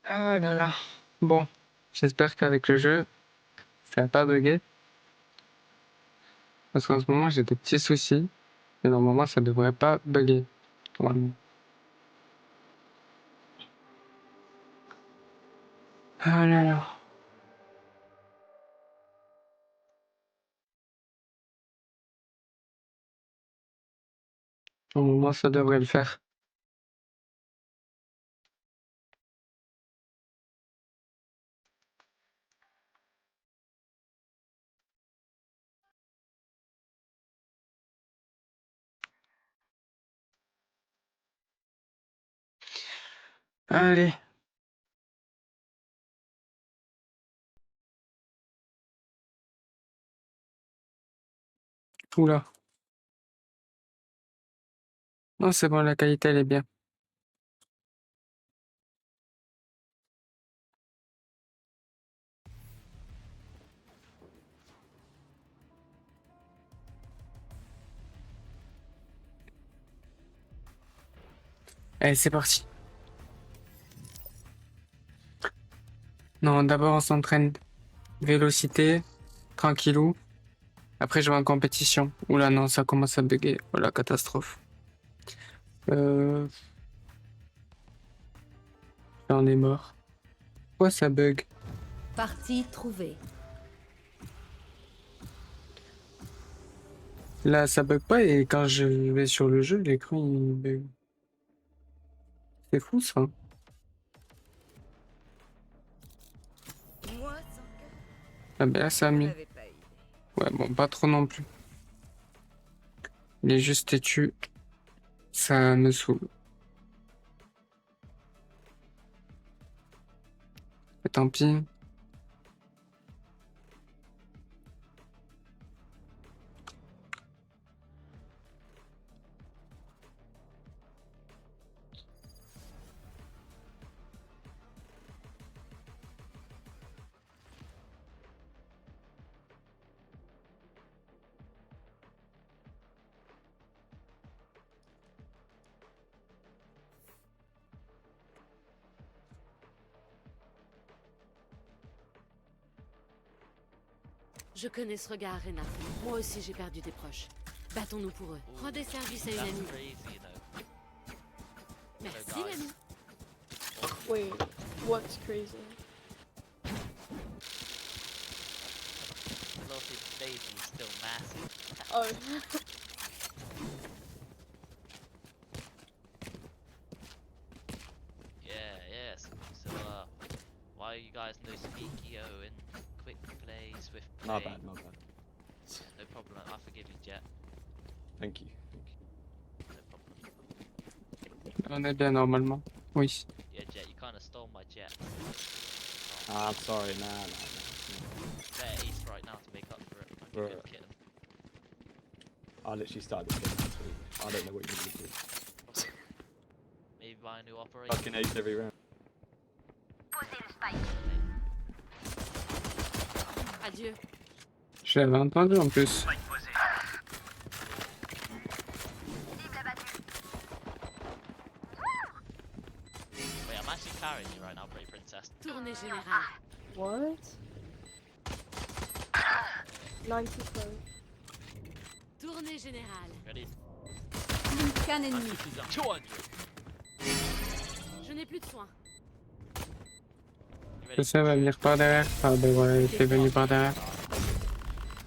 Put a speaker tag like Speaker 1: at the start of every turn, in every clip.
Speaker 1: Ah là là. Bon, j'espère qu'avec le jeu, ça va pas bugger. Parce qu'en ce moment, j'ai des petits soucis. Et normalement, ça devrait pas bugger. Normalement. Ah là là. Normalement, ça devrait le faire. Allez. Oula. Non, c'est bon, la qualité, elle est bien. Allez, c'est parti. Non, d'abord, on s'entraîne. Vélocité, tranquillou. Après, je vais en compétition. Oula, non, ça commence à bugger. Oh la catastrophe. Euh... Là, on est mort. Pourquoi ça bug?
Speaker 2: Partie trouvée.
Speaker 1: Là, ça bug pas et quand je vais sur le jeu, l'écran il bug. C'est fou ça.
Speaker 2: Moi, sans cœur,
Speaker 1: Ah ben là, ça a
Speaker 2: je
Speaker 1: mis.
Speaker 2: n'avais pas idée.
Speaker 1: Ouais, bon, pas trop non plus. Il est juste têtu. Ça me saoule. Mais tant pis.
Speaker 3: Je connais ce regard, Rena. Moi aussi, j'ai perdu des proches. Battons-nous pour eux. Rends des services à une amie. Merci, l'ami.
Speaker 4: Wait, what's crazy?
Speaker 5: Lottie's baby is still massive.
Speaker 4: Oh.
Speaker 5: Yes. So, why you guys no speak yo and quick play, swift play?
Speaker 6: My bad.
Speaker 5: No problem. I forgive you, Jet.
Speaker 6: Thank you.
Speaker 5: No problem.
Speaker 1: On est bien normalement. Oui.
Speaker 5: Yeah, Jet, you kind of stole my Jet.
Speaker 6: I'm sorry, nah.
Speaker 5: Better Ace right now to make up for it. Like a good
Speaker 6: Bruh.
Speaker 5: kitten.
Speaker 6: I literally started this game last week. I don't know what you're gonna do.
Speaker 5: Maybe buy a new operator.
Speaker 6: Fucking ace every round.
Speaker 3: Adieu.
Speaker 1: Je l'avais entendu en plus.
Speaker 5: Wait, I'm actually carrying you right now, Pretty Princess.
Speaker 3: Tournée générale.
Speaker 4: What? 95.
Speaker 3: Tournée générale.
Speaker 5: Ready?
Speaker 2: Plus qu'un ennemi.
Speaker 5: 200.
Speaker 3: Je n'ai plus de soins.
Speaker 5: You
Speaker 1: Je
Speaker 5: ready?
Speaker 1: sais, elle va venir par derrière. Ah ben voilà, elle était venue par derrière.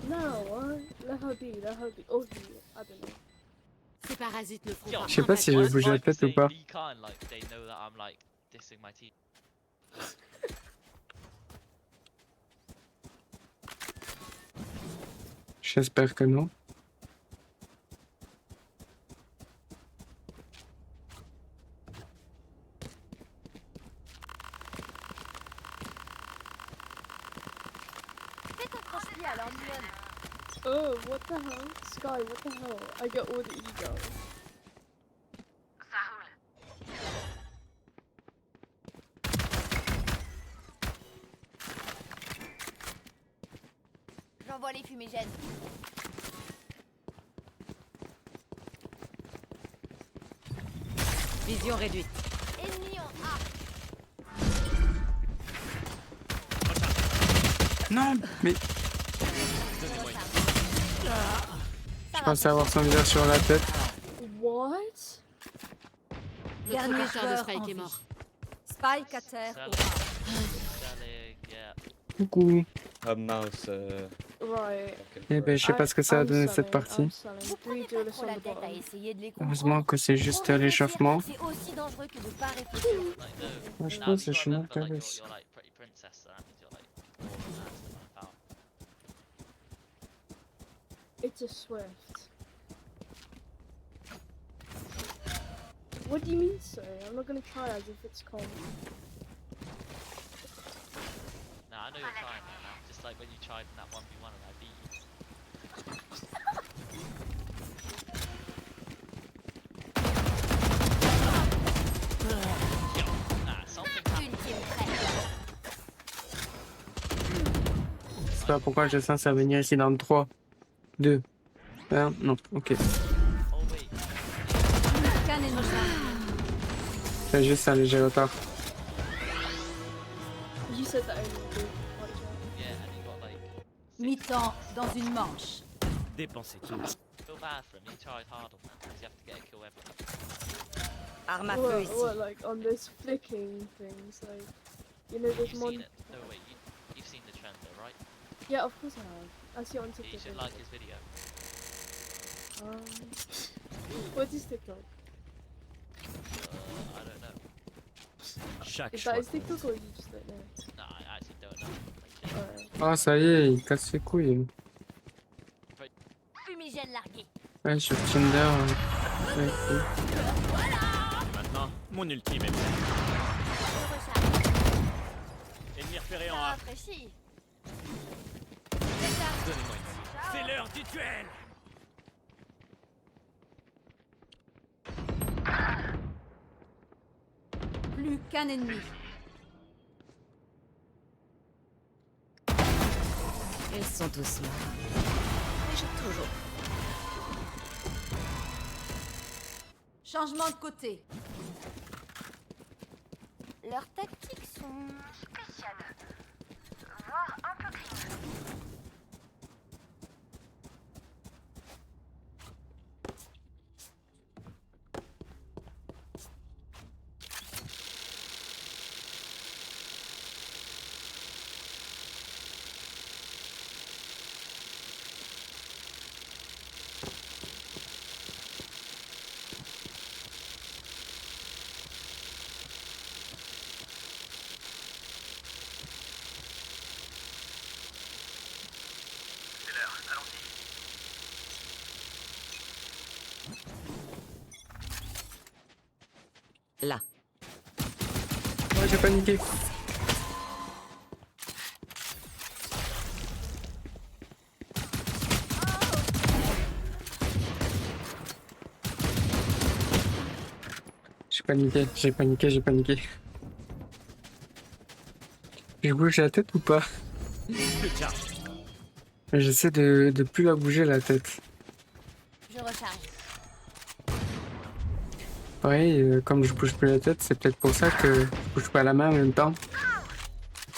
Speaker 4: No, what? Let her be. Oh, he, I don't know.
Speaker 3: Ces parasites ne feront
Speaker 5: Yo,
Speaker 3: pas.
Speaker 1: Je sais pas si
Speaker 3: un
Speaker 1: j'ai
Speaker 3: vaccin.
Speaker 1: bougé la
Speaker 5: Like
Speaker 1: tête ou
Speaker 5: saying
Speaker 1: pas.
Speaker 5: be kind, like they know that I'm like dissing my team.
Speaker 1: J'espère que non.
Speaker 4: Oh, what the hell? Sky, what the hell? I get all the ego.
Speaker 2: J'envoie les fumigènes. Vision réduite. Ennemi en A.
Speaker 1: Non, mais je pensais avoir son visage sur la tête.
Speaker 4: What?
Speaker 3: Notre
Speaker 2: Dernier
Speaker 3: porteur de
Speaker 2: joueur
Speaker 3: Spike
Speaker 2: en
Speaker 3: est
Speaker 2: vie.
Speaker 3: mort.
Speaker 2: Spike à terre.
Speaker 5: Selling. Selling, yeah.
Speaker 1: Coucou.
Speaker 6: Her mouse.
Speaker 4: Right.
Speaker 6: Fucking
Speaker 1: Eh ben, je sais pas ce que ça a donné cette partie.
Speaker 2: Vous prenez pas trop la tête à essayer de les comprendre.
Speaker 1: Heureusement que c'est juste
Speaker 2: Trop réfléchir,
Speaker 1: l'échauffement.
Speaker 2: C'est aussi dangereux que de pas réfléchir.
Speaker 5: Like, no.
Speaker 1: Moi, je
Speaker 5: Now
Speaker 1: pense que
Speaker 5: you
Speaker 1: je
Speaker 5: gotta
Speaker 1: suis
Speaker 5: remember, like,
Speaker 1: intéressé.
Speaker 5: you're like pretty princess, so that means you're like more than that amount of power.
Speaker 4: It's a Swift. What do you mean, sir? I'm not gonna try as if it's common.
Speaker 5: Now I know you're trying right now, just like when you tried in that 1v1 and I beat you. Nah, something happened.
Speaker 2: Une team prête.
Speaker 1: Je sais pas pourquoi je sens ça venir ici dans 3, 2, 1. Non, ok.
Speaker 5: Oh wait,
Speaker 2: Canne ennemi.
Speaker 1: C'est juste un léger retard.
Speaker 4: You said that only do white jump.
Speaker 5: yeah, and you got like.
Speaker 2: Mi-temps dans une manche.
Speaker 7: Dépensez tout.
Speaker 5: I feel bad for him, he tried hard on that, because you have to get a kill every time.
Speaker 2: Arme à feu ici.
Speaker 4: What, like on this flicking things, like you know, there's
Speaker 5: You've
Speaker 4: one.
Speaker 5: seen it. No wait, you've seen the trend though, right?
Speaker 4: Yeah, of course I have. I see it on
Speaker 5: You
Speaker 4: TikTok.
Speaker 5: should like his video.
Speaker 4: What is TikTok?
Speaker 5: I don't know.
Speaker 7: Chaque
Speaker 4: Is
Speaker 7: choix.
Speaker 4: that his TikTok or you just don't know?
Speaker 5: No, I actually don't know. Like,
Speaker 4: Alright.
Speaker 1: Ah, ça y est, il casse ses couilles.
Speaker 2: Fumigène largué.
Speaker 1: Ouais, sur Tinder. Ouais, cool.
Speaker 7: Et maintenant, mon ultime est prêt.
Speaker 2: Je recharge.
Speaker 7: Ennemi repéré en
Speaker 2: Ça
Speaker 7: A.
Speaker 2: rafraîchit.
Speaker 7: Donnez-moi ici. C'est l'heure du duel.
Speaker 2: Plus qu'un ennemi.
Speaker 8: Ils sont tous morts. Mais j'ai toujours.
Speaker 2: Changement de côté. Leurs tactiques sont spéciales. Voire un peu criminelles.
Speaker 8: Là.
Speaker 1: Ouais, j'ai paniqué. J'ai paniqué. Je bouge la tête ou pas?
Speaker 7: Plus de charge.
Speaker 1: J'essaie de plus la bouger la tête.
Speaker 2: Je recharge.
Speaker 1: Ouais, comme je bouge plus la tête, c'est peut-être pour ça que je bouge pas la main en même temps.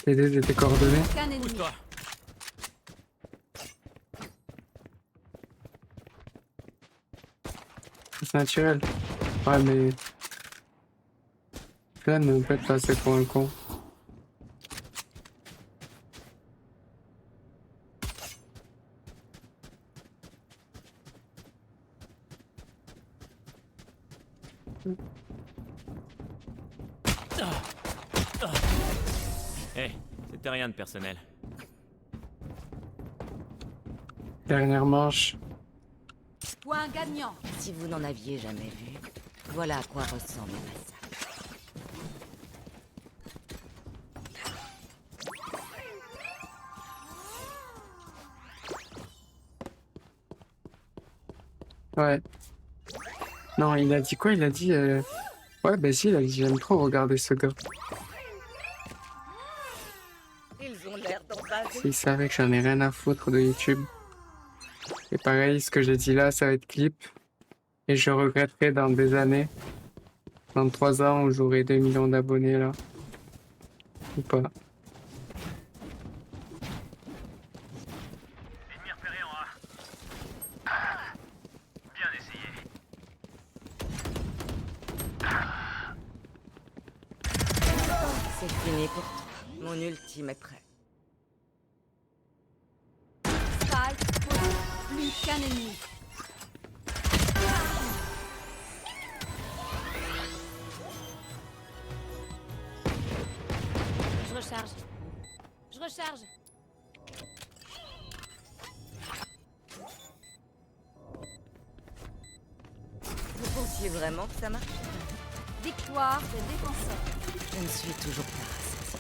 Speaker 1: Les deux étaient coordonnés.
Speaker 2: Qu'un ennemi.
Speaker 7: Pousse-toi.
Speaker 1: C'est naturel. Ouais, mais... Là, ne peut pas passer pour un con.
Speaker 7: Eh, c'était rien de personnel.
Speaker 1: Dernière manche.
Speaker 2: Point gagnant.
Speaker 8: Si vous n'en aviez jamais vu, voilà à quoi ressemble un massacre.
Speaker 1: Ouais. Non, il a dit quoi? Il a dit... Ouais, bah si, il a dit j'aime trop regarder ce gars.
Speaker 8: Ils ont l'air d'emballer.
Speaker 1: S'il savait que j'en ai rien à foutre de YouTube. Et pareil, ce que j'ai dit là, ça va être clip. Et je regretterai dans des années. Dans 3 ans où j'aurai 2 millions d'abonnés là. Ou pas.
Speaker 8: fini pour toi. Mon ultime est prêt.
Speaker 2: Spike posé. Plus qu'un ennemi.
Speaker 3: Je recharge. Je recharge.
Speaker 8: Vous pensiez vraiment que ça marche?
Speaker 2: Victoire des défenseurs.
Speaker 8: Je ne suis toujours pas rassasié.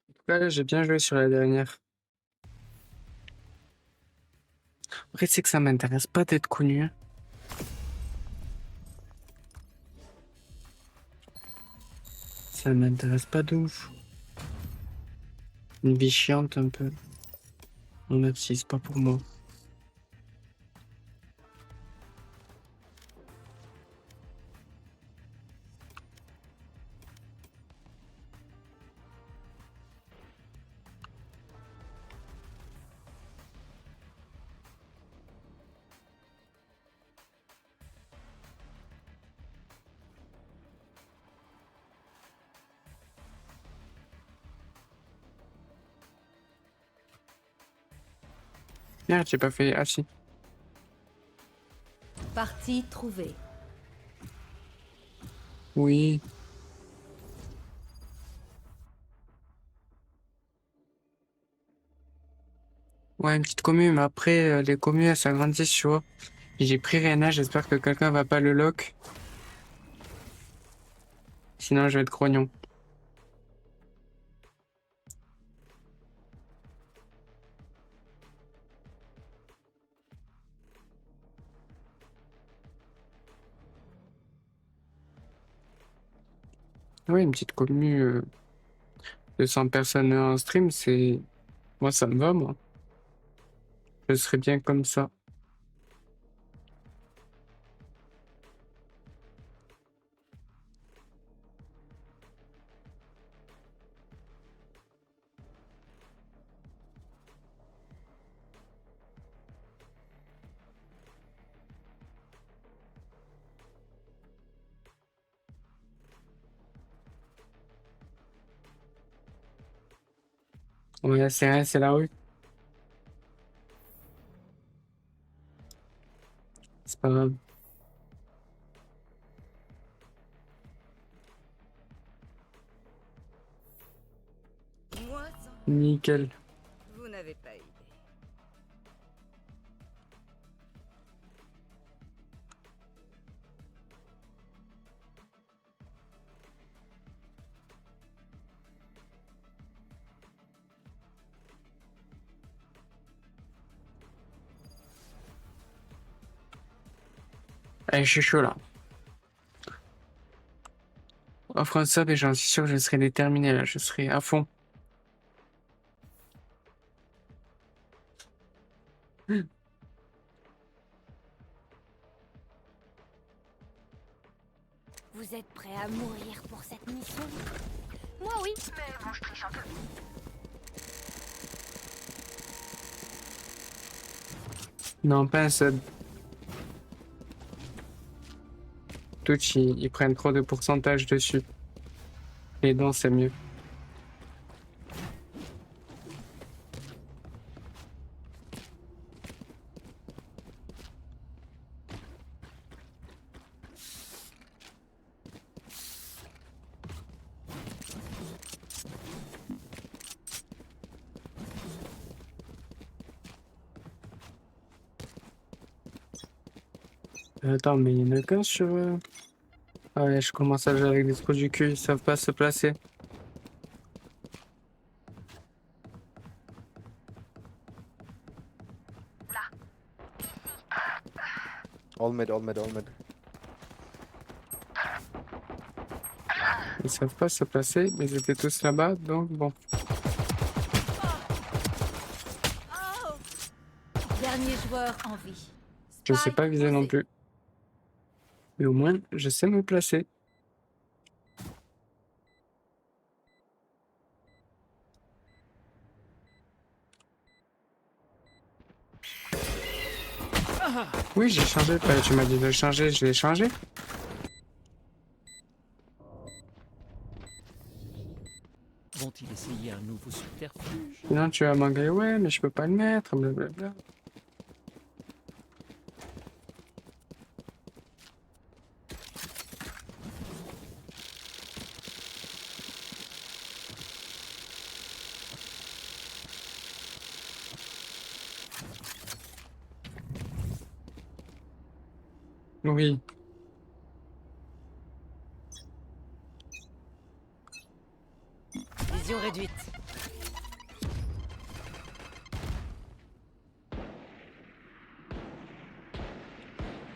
Speaker 1: En tout cas, là, j'ai bien joué sur la dernière. Après, c'est que ça m'intéresse pas d'être connu. Hein. Ça m'intéresse pas de ouf. Une vie chiante un peu. Même si c'est pas pour moi. Merde, j'ai pas fait. Ah si.
Speaker 2: Partie trouvée.
Speaker 1: Oui. Ouais, une petite commune, mais après, les communes, elles s'agrandissent, tu vois. J'ai pris Reyna, j'espère que quelqu'un va pas le lock. Sinon, je vais être grognon. Oui, une petite commune de 100 personnes en stream, c'est... Moi, ça me va, moi. Je serais bien comme ça. Ouais, c'est rien, c'est la rue. C'est pas grave.
Speaker 8: Moi, sans...
Speaker 1: Nickel.
Speaker 8: vous n'avez pas idée.
Speaker 1: Allez, je suis chaud, là. Offre un sub et j'en suis sûr que je serai déterminé, là. Je serai à fond.
Speaker 2: Vous êtes prêts à mourir pour cette mission? Moi oui, mais bon, je triche un peu.
Speaker 1: Non, pas un sub. Twitch, ils prennent trop de pourcentage dessus. Les dons, c'est mieux. Attends, mais il y en a qu'un sur... Ah ouais, je commence à jouer avec des trous du cul, ils savent pas se placer.
Speaker 9: All mid, all mid, all mid.
Speaker 1: Ils savent pas se placer, mais ils étaient tous là-bas, donc bon.
Speaker 2: Dernier joueur en vie.
Speaker 1: Je sais pas viser non plus. Mais au moins, je sais me placer. Oui, j'ai changé. Tu m'as dit de changer, je l'ai changé.
Speaker 7: d'essayer un nouveau subterfuge.
Speaker 1: Sinon tu vas m'engueuler, ouais, mais je peux pas le mettre, blablabla. Oui.
Speaker 8: Vision réduite.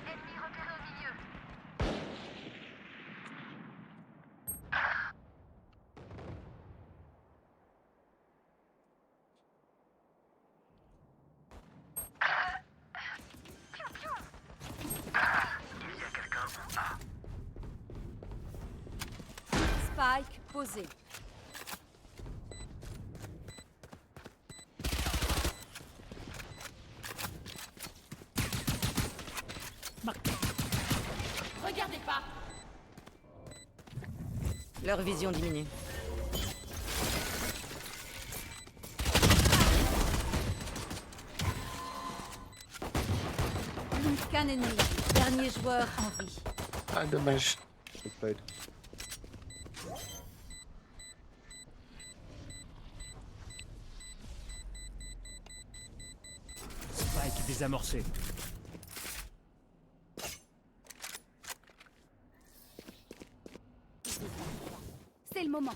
Speaker 2: Ennemi repéré au milieu.
Speaker 8: Spike posé.
Speaker 3: Regardez pas.
Speaker 8: Leur vision diminue. Plus qu'un ennemi. Dernier joueur en vie.
Speaker 1: Ah, dommage.
Speaker 9: Good played.
Speaker 7: Spike désamorcé.
Speaker 2: C'est le moment.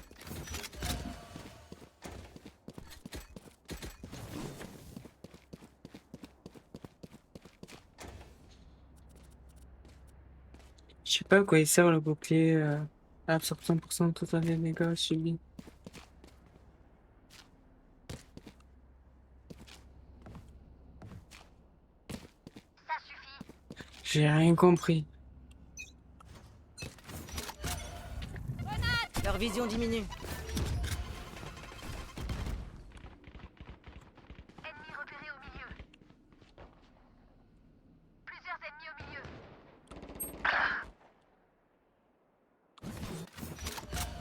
Speaker 1: Je sais pas à quoi il sert le bouclier. Absorbe 100% de total des dégâts subis.
Speaker 2: Ça suffit.
Speaker 1: J'ai rien compris.
Speaker 8: Leur vision diminue.
Speaker 2: Ennemi repéré au milieu. Plusieurs ennemis au milieu.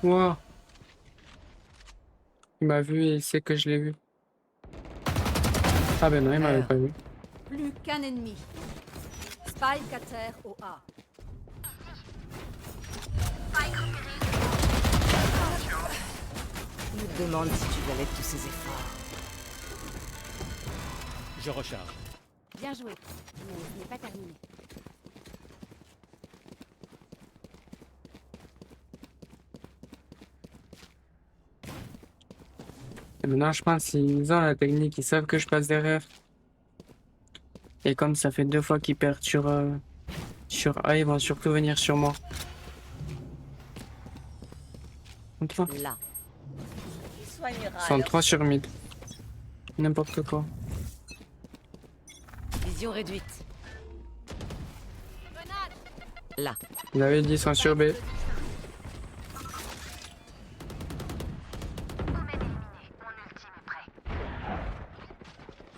Speaker 1: Wow. Il m'a vu et il sait que je l'ai vu. Ah ben non, il m'avait pas vu.
Speaker 8: Plus qu'un ennemi. Spike à terre au A. Je me demande si tu valais tous ces efforts.
Speaker 7: Je recharge.
Speaker 2: Bien joué. Mais ce n'est pas terminé.
Speaker 1: Et maintenant, je pense qu'ils ont la technique, ils savent que je passe derrière. Et comme ça fait 2 fois qu'ils perdent sur A, ils vont surtout venir sur moi. Une fois.
Speaker 8: Là.
Speaker 1: Ils sont 3 sur mid. N'importe quoi.
Speaker 8: Vision réduite. Là.
Speaker 1: Vous avez dit, ils sont sur B.
Speaker 2: Omen éliminé. Mon ultime est prêt.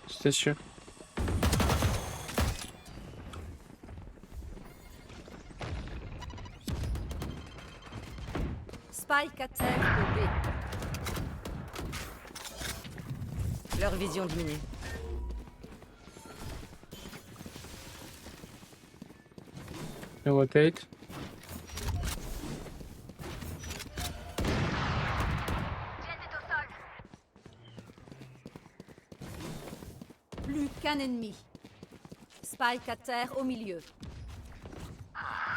Speaker 1: J'étais sûr.
Speaker 8: Spike à terre au B. Leur vision diminue.
Speaker 1: Je rotate.
Speaker 2: Jet est au sol.
Speaker 8: Plus qu'un ennemi. Spike à terre au milieu.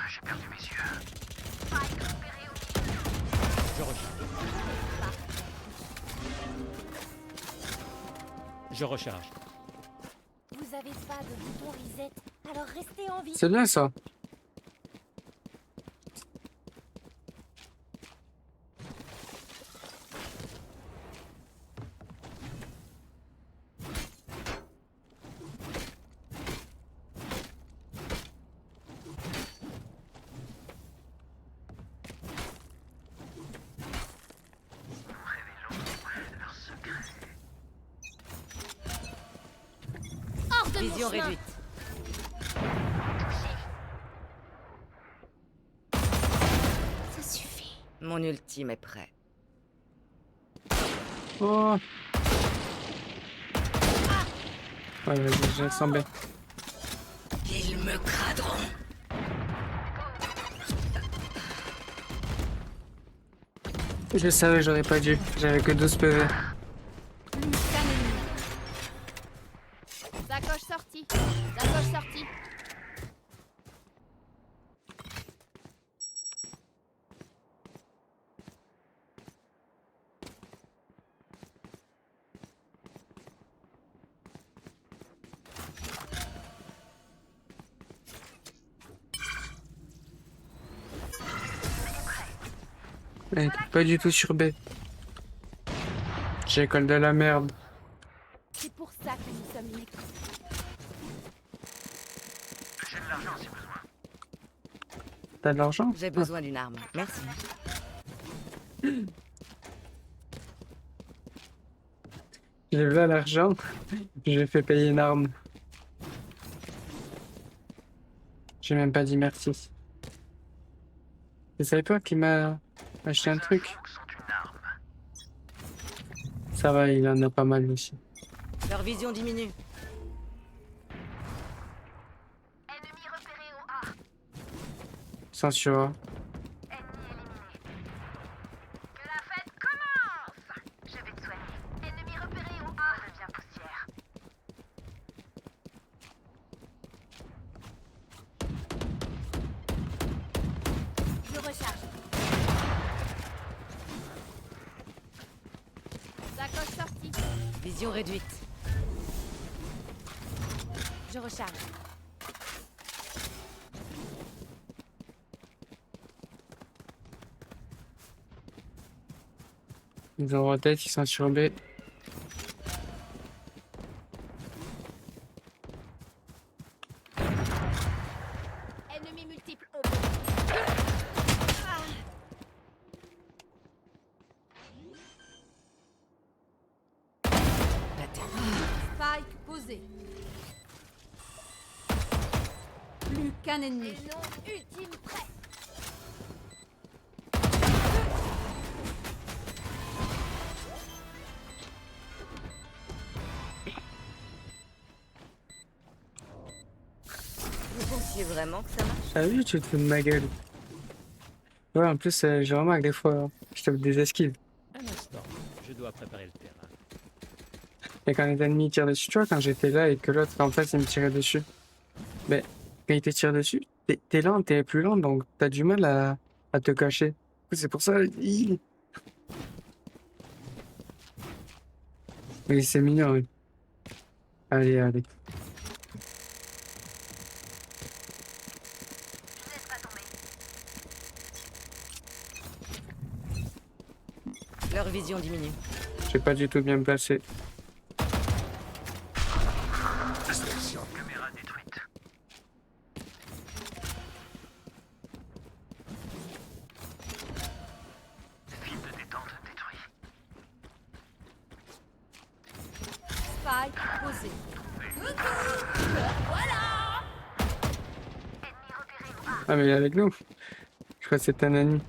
Speaker 2: Spike repéré au milieu.
Speaker 7: Je recharge. Je recharge.
Speaker 2: Vous avez pas de bouton reset, alors restez en vie.
Speaker 1: C'est bien ça.
Speaker 2: Hors de
Speaker 8: Vision
Speaker 2: mon chemin.
Speaker 8: réduite.
Speaker 2: Ça suffit.
Speaker 8: Mon ultime est prêt.
Speaker 1: Oh. Ouais, vas-y, j'ai semblé.
Speaker 3: Ils me craderont.
Speaker 1: Je savais, j'aurais pas dû. J'avais que 12 PV.
Speaker 8: Plus qu'un ennemi.
Speaker 2: Sacoche sortie. Sacoche sortie.
Speaker 1: Elle était pas du tout sur B. J'école de la merde.
Speaker 2: C'est pour ça que nous sommes une équipe.
Speaker 1: T'as de l'argent?
Speaker 3: J'ai besoin d'une arme. Merci.
Speaker 1: J'ai vu l'argent. J'ai fait payer une arme. J'ai même pas dit merci. C'est toi qui m'a acheté un truc? Ça va, il en a pas mal aussi.
Speaker 3: Leur vision diminue.
Speaker 2: Ennemi repéré au A.
Speaker 1: Censure.
Speaker 2: Ennemi éliminé. Que la fête commence. Je vais te soigner. Ennemi repéré au A. Reviens poussière. Je recharge. Sacoche sortie.
Speaker 3: Vision réduite.
Speaker 2: Je recharge.
Speaker 1: Ils ont tête, ils sont sur B.
Speaker 2: Ennemi multiple au
Speaker 8: Spike posé. Plus qu'un ennemi.
Speaker 2: Et non ultime prêt.
Speaker 3: Vous pensiez vraiment que ça marche?
Speaker 1: Ah oui, tu te fous de ma gueule. Ouais, en plus, j'ai remarqué des fois, je tape des esquives.
Speaker 7: Un instant, je dois préparer le terrain.
Speaker 1: Et quand les ennemis tirent dessus, tu vois, quand j'étais là et que l'autre en face, il me tirait dessus. Ben, quand il te tire dessus, t'es lent, t'es plus lent, donc t'as du mal à te cacher. C'est pour ça. Oui, c'est mignon, oui. Allez, allez.
Speaker 3: Leur vision diminue.
Speaker 1: J'ai pas du tout bien placé.
Speaker 8: Spike posé.
Speaker 1: Ah, mais il est avec nous. Je crois que c'est un ennemi.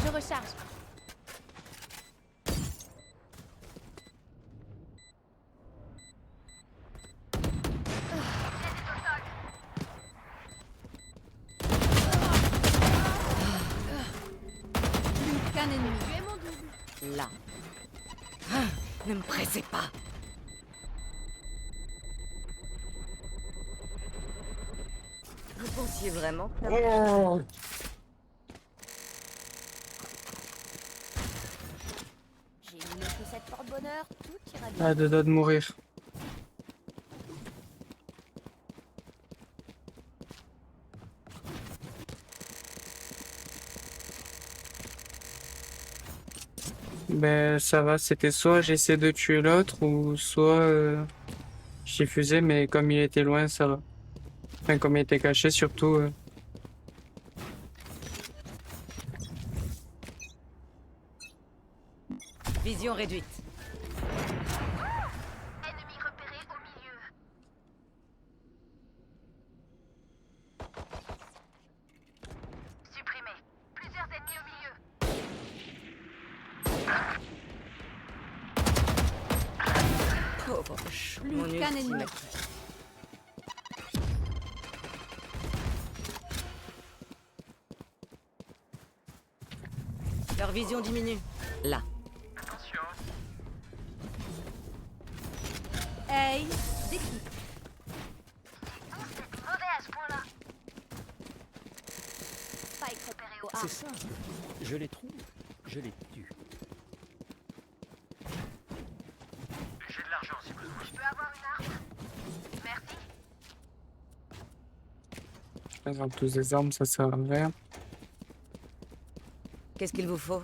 Speaker 2: Je recharge.
Speaker 8: Plus qu'un ennemi.
Speaker 2: Tu es mon double.
Speaker 3: Là. Ah, ne me pressez pas. Vous pensiez vraiment que ça marche?
Speaker 2: J'ai une chaussette porte-bonheur. Tout ira bien.
Speaker 1: Ah, deux doigts de mourir. Ben, ça va, c'était soit j'essaie de tuer l'autre, ou soit j'ai fusé, mais comme il était loin, ça va. Enfin, comme il était caché, surtout.
Speaker 3: Vision réduite.
Speaker 2: Ennemi repéré au milieu.
Speaker 3: proche.
Speaker 8: Plus
Speaker 3: Mon
Speaker 8: qu'un
Speaker 3: ultime
Speaker 8: ennemi.
Speaker 3: est prêt. Leur vision diminue. Là.
Speaker 8: Hey, d'équipe.
Speaker 2: Mauvais à ce point-là. Spike repéré au A.
Speaker 7: C'est ça. Je les trouve, je les tue.
Speaker 2: Je peux avoir une arme? Merci.
Speaker 1: Par exemple, tous les armes, ça sert à rien.
Speaker 3: Qu'est-ce qu'il vous faut?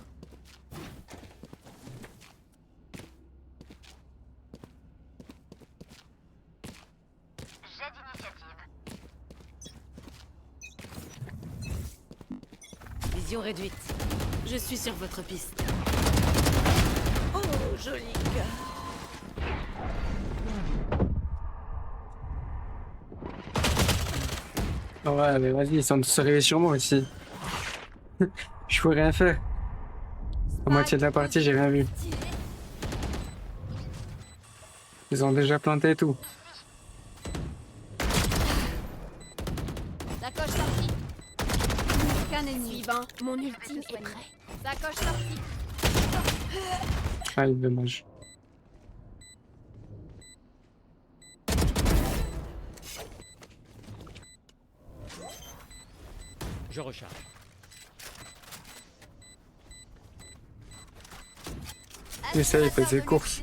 Speaker 2: Jet d'initiative.
Speaker 3: Vision réduite. Je suis sur votre piste. Oh, joli gars.
Speaker 1: Ouais, mais vas-y, ils sont tous arrivés sur moi aussi. Je peux rien faire. À moitié de la partie, j'ai rien vu. Ils ont déjà planté et tout.
Speaker 8: Sacoche sortie. Plus qu'un ennemi.
Speaker 4: Suivant, mon ultime est prêt.
Speaker 8: Sacoche sortie.
Speaker 1: Ah, dommage.
Speaker 7: Je recharge.
Speaker 1: Et ça, il faisait course.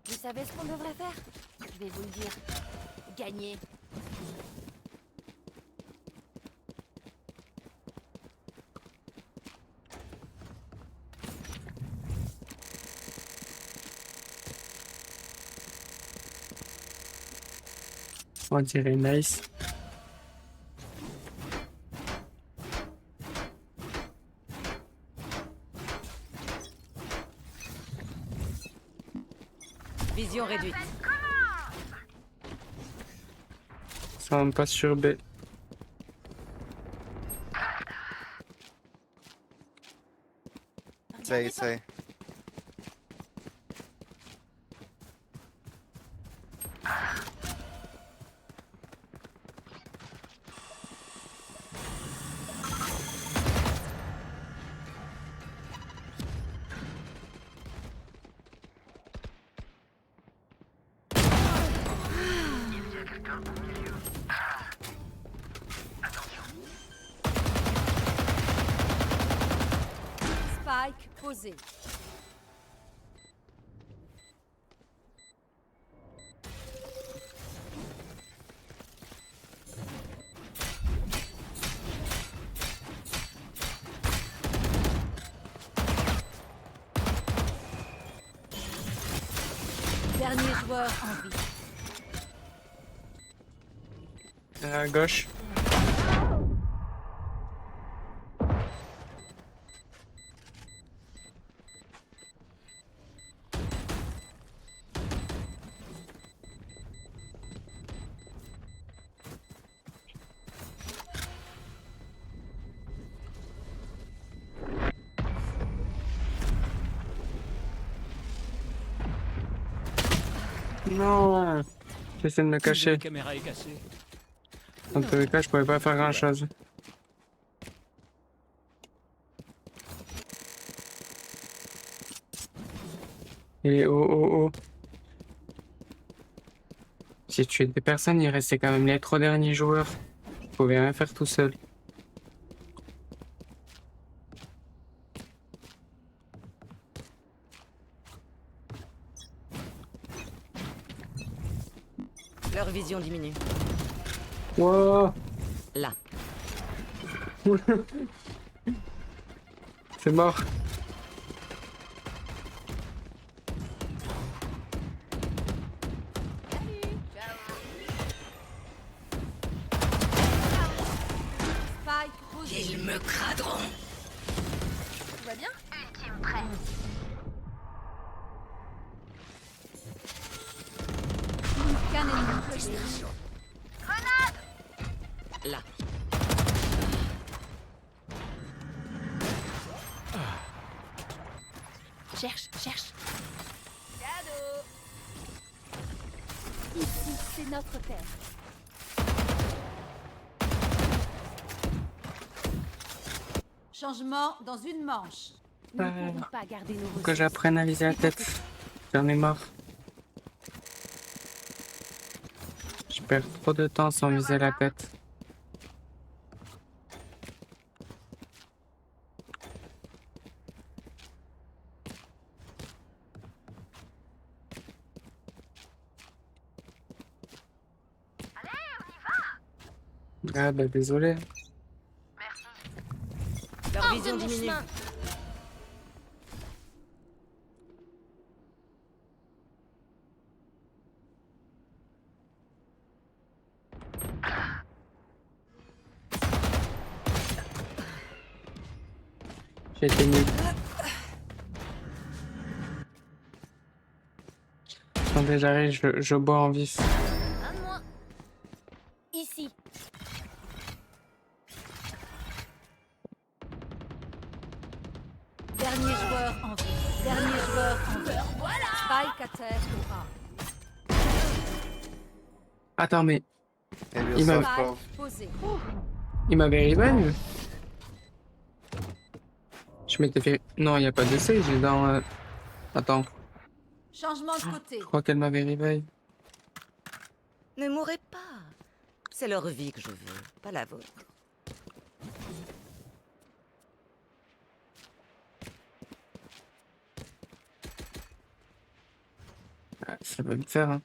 Speaker 8: Vous savez ce qu'on devrait faire? Je vais vous le dire. Gagner.
Speaker 1: On dirait nice.
Speaker 3: Vision réduite.
Speaker 1: Ça me passe sur B.
Speaker 9: Say, say.
Speaker 8: Spike posé. Dernier joueur en vie.
Speaker 1: À gauche. Non, j'essaie de me cacher.
Speaker 7: La caméra est cassée.
Speaker 1: Dans tous les cas, je pouvais pas faire grand chose. Et oh oh oh. J'ai tué des personnes, il restait quand même les 3 derniers joueurs. Je pouvais rien faire tout seul.
Speaker 3: Leur vision diminue.
Speaker 1: Wow.
Speaker 3: Là.
Speaker 1: C'est mort.
Speaker 8: Spike posé.
Speaker 3: Ils me craderont.
Speaker 8: Tout va bien?
Speaker 2: Ultime prêt.
Speaker 8: Plus qu'un ennemi.
Speaker 3: Là.
Speaker 2: Cherche.
Speaker 8: Cadeau. Ici, c'est notre terre. Changement dans une manche.
Speaker 3: Nous ne pouvons pas garder nos
Speaker 1: Faut que
Speaker 3: ressources.
Speaker 1: j'apprenne à viser la tête. J'en ai marre. Je perds trop de temps sans viser la tête. Ah bah désolé.
Speaker 2: Leur vision diminue.
Speaker 1: J'ai été nul. Attendez, j'arrive, je bois en vif.
Speaker 2: Un de moins. Ici.
Speaker 8: Dernier joueur en vie. Dernier joueur en vie. Spike à terre au A.
Speaker 1: Attends, mais
Speaker 9: Maybe
Speaker 1: Il m'a-
Speaker 9: yourself,
Speaker 8: Spike
Speaker 9: bro.
Speaker 8: posé.
Speaker 1: il m'avait revive. Je m'étais fait... Non, il n'y a pas d'essai, j'ai dans... Attends,
Speaker 8: Changement de côté.
Speaker 1: je crois qu'elle m'avait revive.
Speaker 10: Ne mourrez pas. C'est leur vie que je veux, pas la vôtre.
Speaker 1: Ah, ça va me faire, hein.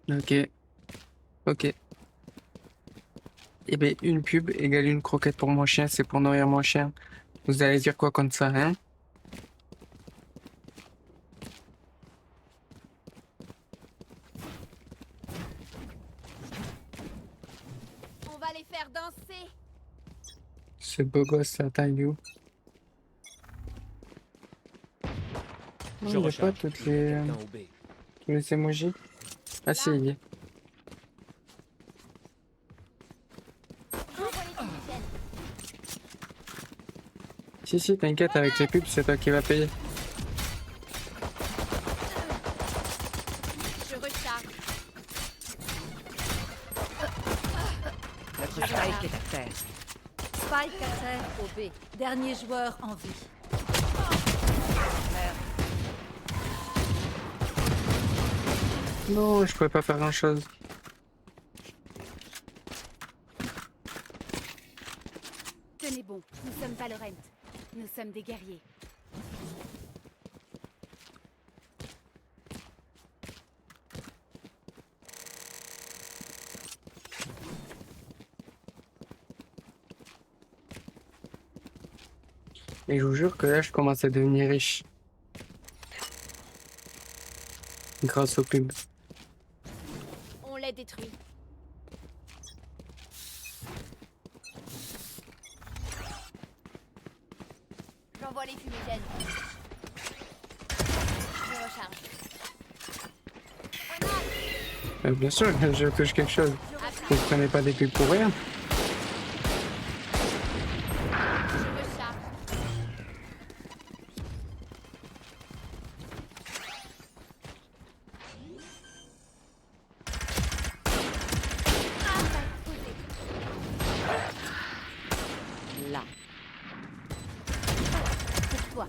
Speaker 1: Ok. Ok. Eh ben, une pub égale une croquette pour mon chien, c'est pour nourrir mon chien. Vous allez dire quoi comme ça, hein?
Speaker 2: On va les faire danser.
Speaker 1: Ce beau gosse, là, t'as où?
Speaker 7: Je
Speaker 1: Il n'y a pas
Speaker 7: recharge.
Speaker 1: toutes les,
Speaker 7: Quelqu'un au B.
Speaker 1: tous les emojis. Ah si, il y est.
Speaker 2: Envoie les fumigènes.
Speaker 1: Si, t'inquiète, avec les pubs, c'est toi qui vas payer.
Speaker 2: Je recharge.
Speaker 10: Notre Spike est à terre.
Speaker 8: Spike à terre au B. Dernier joueur en vie.
Speaker 1: Non, je pouvais pas faire grand chose.
Speaker 3: Tenez bon, nous sommes Valorant. Nous sommes des guerriers.
Speaker 1: Et je vous jure que là, je commence à devenir riche. Grâce aux pubs.
Speaker 2: On les détruit. J'envoie les fumigènes. Je recharge.
Speaker 1: Bien sûr, je touche quelque chose. Vous prenez pas des pubs pour rien.
Speaker 2: Je recharge.
Speaker 10: Là.
Speaker 3: Pour toi.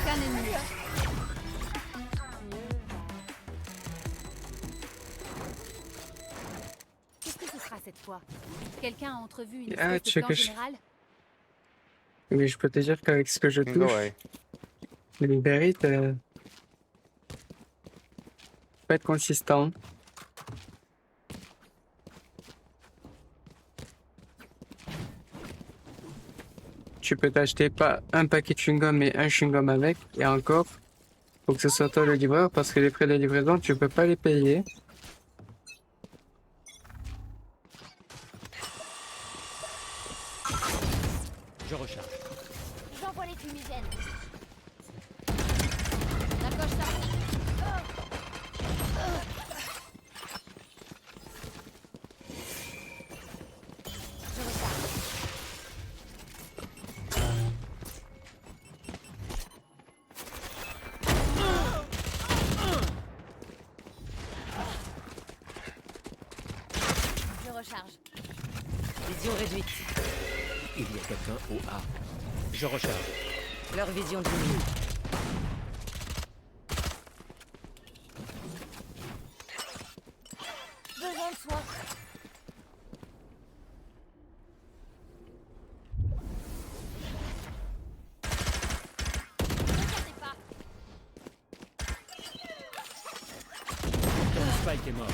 Speaker 8: Qu'un ennemi.
Speaker 3: Qu'est-ce que ce sera cette fois? Quelqu'un a entrevu une
Speaker 1: Ah,
Speaker 3: espèce
Speaker 1: tu sais
Speaker 3: de plan
Speaker 1: que je-
Speaker 3: général?
Speaker 1: Mais je peux te dire qu'avec ce que je
Speaker 9: Go
Speaker 1: touche,
Speaker 9: away.
Speaker 1: les berries, pas être consistant. Tu peux t'acheter pas un paquet de chewing-gum mais un chewing-gum avec, et encore, faut que ce soit toi le livreur parce que les frais de livraison, tu peux pas les payer.
Speaker 7: Je recharge.
Speaker 2: J'envoie les fumigène.
Speaker 8: La coche sortie. Je recharge. Je recharge.
Speaker 10: Vision réduite.
Speaker 7: Il y a quelqu'un au A. Je recharge.
Speaker 10: Leur vision diminue.
Speaker 2: Besoin de soins.
Speaker 7: Spike est mort.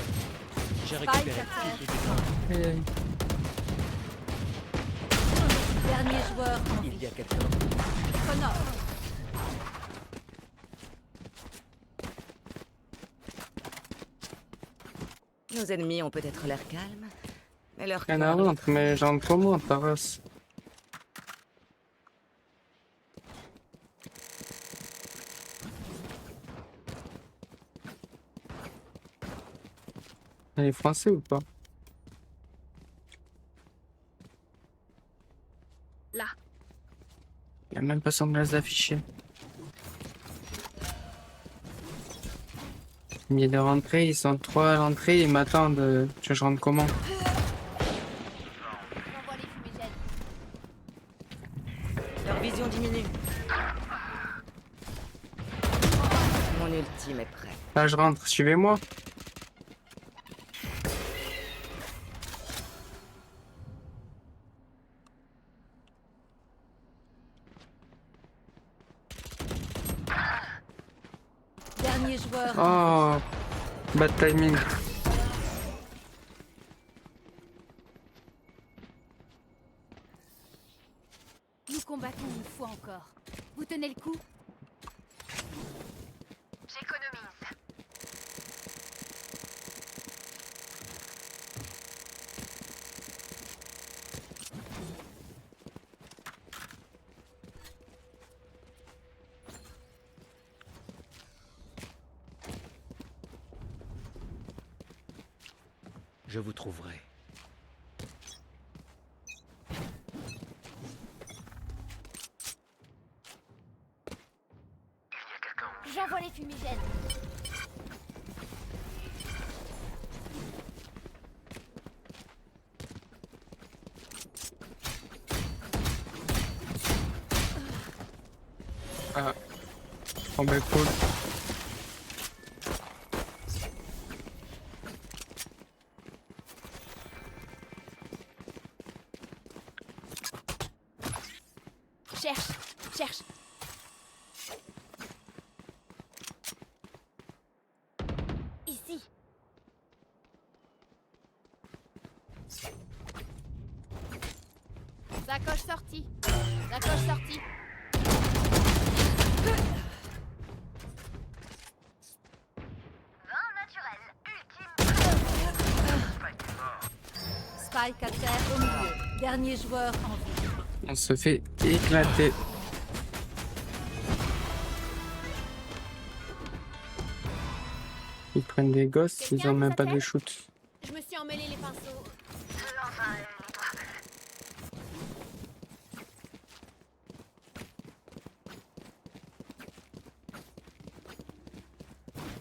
Speaker 7: J'ai
Speaker 8: Spike
Speaker 7: récupéré
Speaker 8: à terre.
Speaker 7: tous les dégâts.
Speaker 1: Aïe, aïe.
Speaker 8: Dernier joueur en
Speaker 7: Il
Speaker 8: vie.
Speaker 7: y a quelqu'un.
Speaker 8: Connor.
Speaker 10: Nos ennemis ont peut-être l'air calmes, mais leur
Speaker 1: Il y en a
Speaker 10: cœur-
Speaker 1: un, mais j'en ai trop moins, ta race. Elle est français ou pas?
Speaker 2: Là.
Speaker 1: Il a même pas son glace affiché. Mis de rentrée, ils sont 3 à l'entrée, ils m'attendent. Tu veux que je rentre comment?
Speaker 2: J'envoie les fumigènes.
Speaker 10: Leur vision diminue. Mon ultime est prêt.
Speaker 1: Là, je rentre, suivez-moi.
Speaker 8: Dernier joueur.
Speaker 1: Oh, bad timing.
Speaker 2: Nous combattons une fois encore. Vous tenez le coup? J'économise.
Speaker 7: Je vous trouverai.
Speaker 2: J'envoie les fumigènes.
Speaker 1: Ah. Oh, bah cool.
Speaker 2: Cherche, cherche. Ici. Sacoche sortie. Sacoche sortie. Vin naturel, ultime.
Speaker 8: Spike à terre au milieu. Dernier joueur en vie.
Speaker 1: On se fait éclater. Ils prennent des gosses, ils ont même pas de shoot.
Speaker 2: Je me suis emmêlé les pinceaux.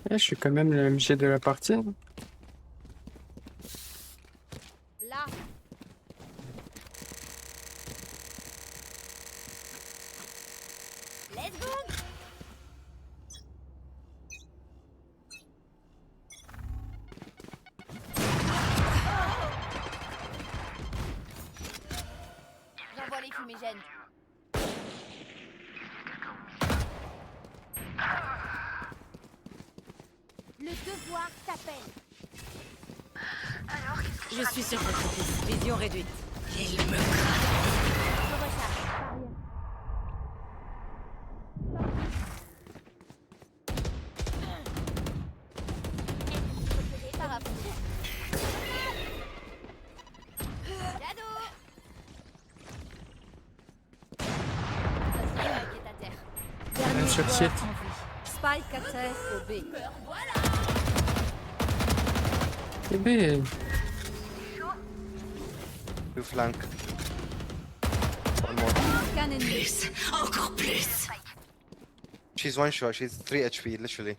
Speaker 1: Eh, je suis quand même le MG de la partie.
Speaker 2: Là. Let's go. J'envoie les fumigènes. Le devoir t'appelle. Alors, qu'est-ce que
Speaker 10: Je suis sur votre piste. Vision réduite. Il me
Speaker 2: je recharge? Par rapport. Cadeau.
Speaker 1: sur
Speaker 8: joueur
Speaker 1: site.
Speaker 8: en vie. Spike à terre au B.
Speaker 1: Eh ben,
Speaker 9: Two flank. One more.
Speaker 8: Qu'un ennemi.
Speaker 10: Encore plus.
Speaker 9: She's one shot. She's 3 HP, literally.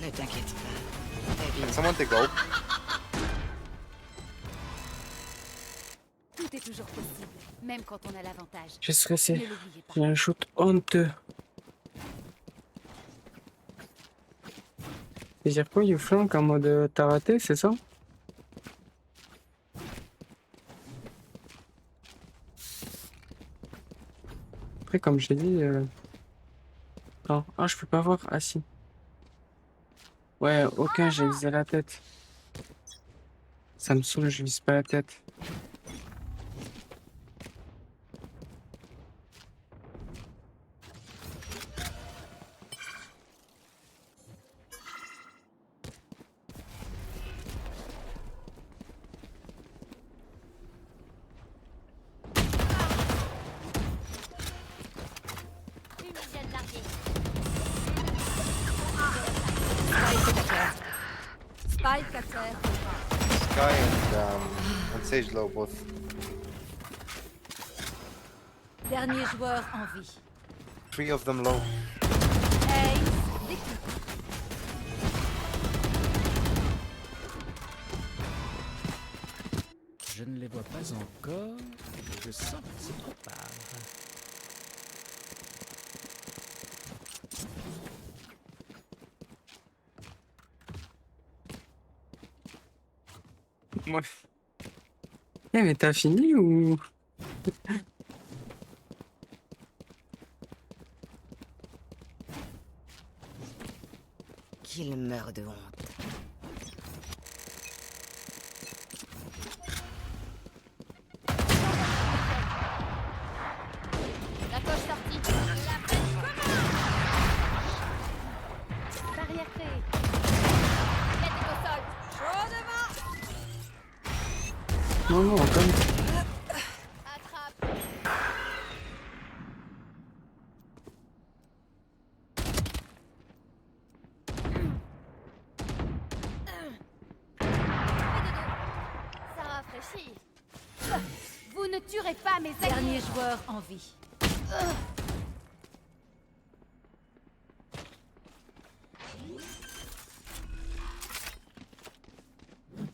Speaker 10: Ne t'inquiète pas.
Speaker 9: Can someone take go?
Speaker 8: Tout est toujours possible, même quand on a l'avantage.
Speaker 1: j'ai stressé.
Speaker 8: Ne l'oubliez pas.
Speaker 1: J'ai un shoot honteux. Et dire quoi, you flank en mode t'as raté, c'est ça? Après, comme j'ai dit. Non, ah, je peux pas voir. Ah, si. Ouais, aucun, j'ai visé la tête. Ça me saoule, je vise pas la tête.
Speaker 8: Spike à terre.
Speaker 9: Sky and Sage low both.
Speaker 8: Dernier joueur en vie.
Speaker 9: 3 of them low.
Speaker 8: Hey, déclic.
Speaker 7: Je ne les vois pas encore, mais je sens qu'ils se préparent.
Speaker 1: Ouais. Eh, mais t'as fini ou.
Speaker 10: Qu'il meure de honte.
Speaker 8: La poche sortie. La fête commence. Barrière créée. Tête est au sol. Chaud devant.
Speaker 1: Non, non, comme.
Speaker 8: Attrape. Ça rafraîchit. Vous ne tuerez pas mes alliés. Dernier joueur en vie.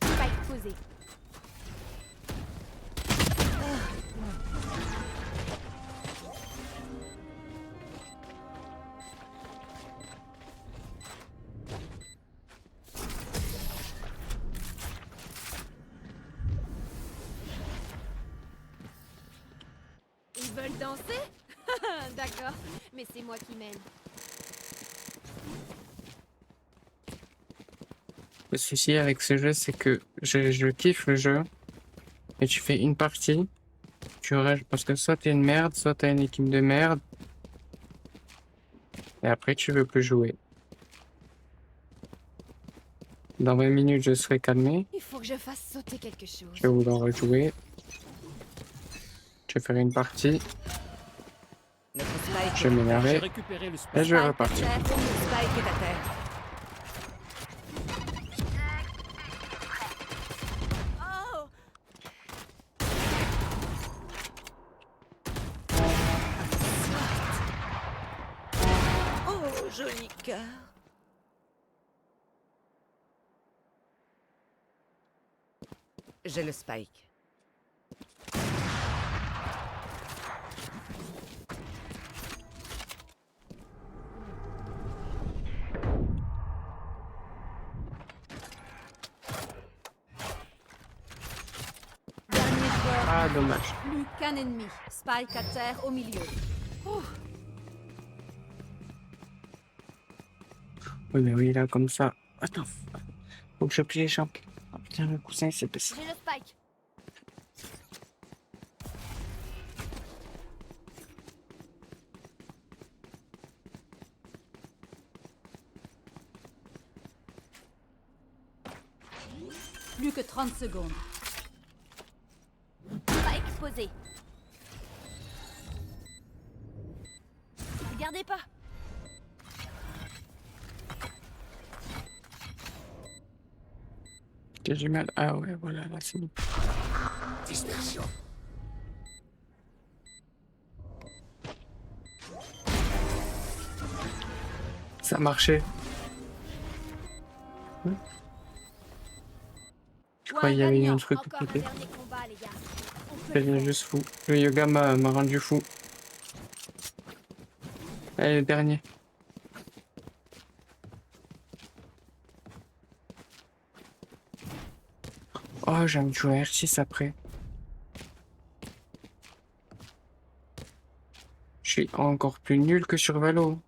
Speaker 8: Spike posé. Ils veulent danser? D'accord, mais c'est moi qui mène.
Speaker 1: Le souci avec ce jeu, c'est que je kiffe le jeu. Et tu fais une partie. Tu rages parce que soit t'es une merde, soit t'as une équipe de merde. Et après, tu veux plus jouer. Dans 20 minutes, je serai calmé.
Speaker 8: Il faut que je fasse sauter quelque chose.
Speaker 1: Je vais vouloir rejouer. Je vais faire une partie.
Speaker 10: Notre Spike
Speaker 1: Je vais
Speaker 10: est-
Speaker 7: J'ai
Speaker 1: m'énerver.
Speaker 7: récupéré le
Speaker 1: Et
Speaker 7: spike.
Speaker 1: je vais
Speaker 8: Spike à
Speaker 1: repartir.
Speaker 8: terre.
Speaker 10: Spike est à terre.
Speaker 8: Oh!
Speaker 10: Oh, joli cœur. J'ai le Spike.
Speaker 8: Dernier joueur.
Speaker 1: Ah, dommage.
Speaker 8: Plus qu'un ennemi. Spike à terre au milieu.
Speaker 1: Oui, mais oui, là, comme ça. Attends. Faut que je plie les jambes. Ah, putain, le coussin, il s'est baissé.
Speaker 8: J'ai le spike. Plus que 30 secondes. Spike posé. tardez pas.
Speaker 1: J'ai du mal. Ah ouais, voilà, là c'est bon.
Speaker 7: Dispersion.
Speaker 1: Ça marchait. Je crois qu'il y avait eu un truc à
Speaker 8: Encore un
Speaker 1: côté.
Speaker 8: dernier combat, les gars. On peut
Speaker 1: Ça
Speaker 8: le
Speaker 1: devient
Speaker 8: faire.
Speaker 1: juste fou. Le yoga m'a rendu fou. Allez, le dernier. Oh, j'aime jouer à R6 après. Je suis encore plus nul que sur Valo.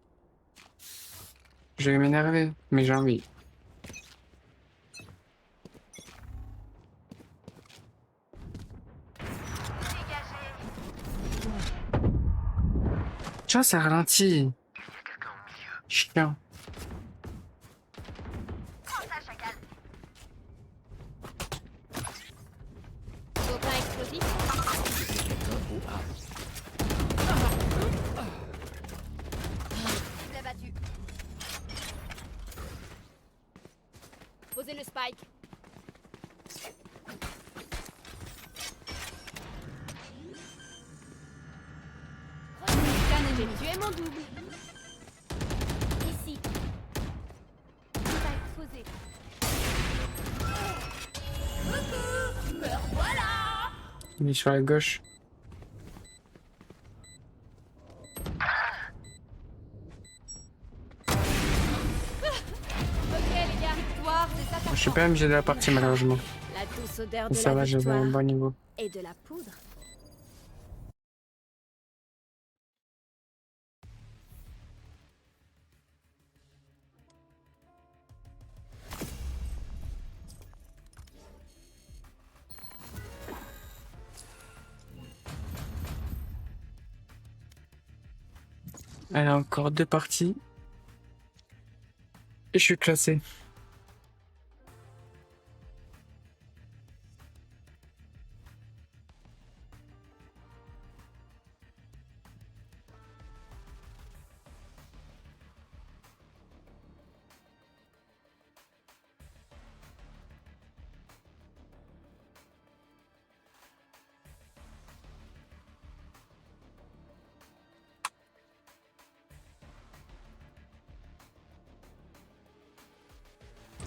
Speaker 1: Je vais m'énerver, mais j'ai envie. Tiens, ça ralentit. Chiant.
Speaker 2: Prends ça, chacal.
Speaker 8: Copain explosif.
Speaker 7: Quelqu'un au A.
Speaker 8: Cible abattu. Posez le spike. J'ai tué mon double. Ici. Spike posé. Coucou. Me revoilà.
Speaker 1: Il est sur la gauche.
Speaker 8: Ok les gars, victoire des attaquants.
Speaker 1: Je suis pas MG de la partie malheureusement.
Speaker 8: La douce odeur
Speaker 1: Mais
Speaker 8: de
Speaker 1: ça
Speaker 8: la
Speaker 1: va, j'avais
Speaker 8: victoire
Speaker 1: un bon niveau.
Speaker 8: et de la poudre.
Speaker 1: Elle a encore 2 parties. Et je suis classé.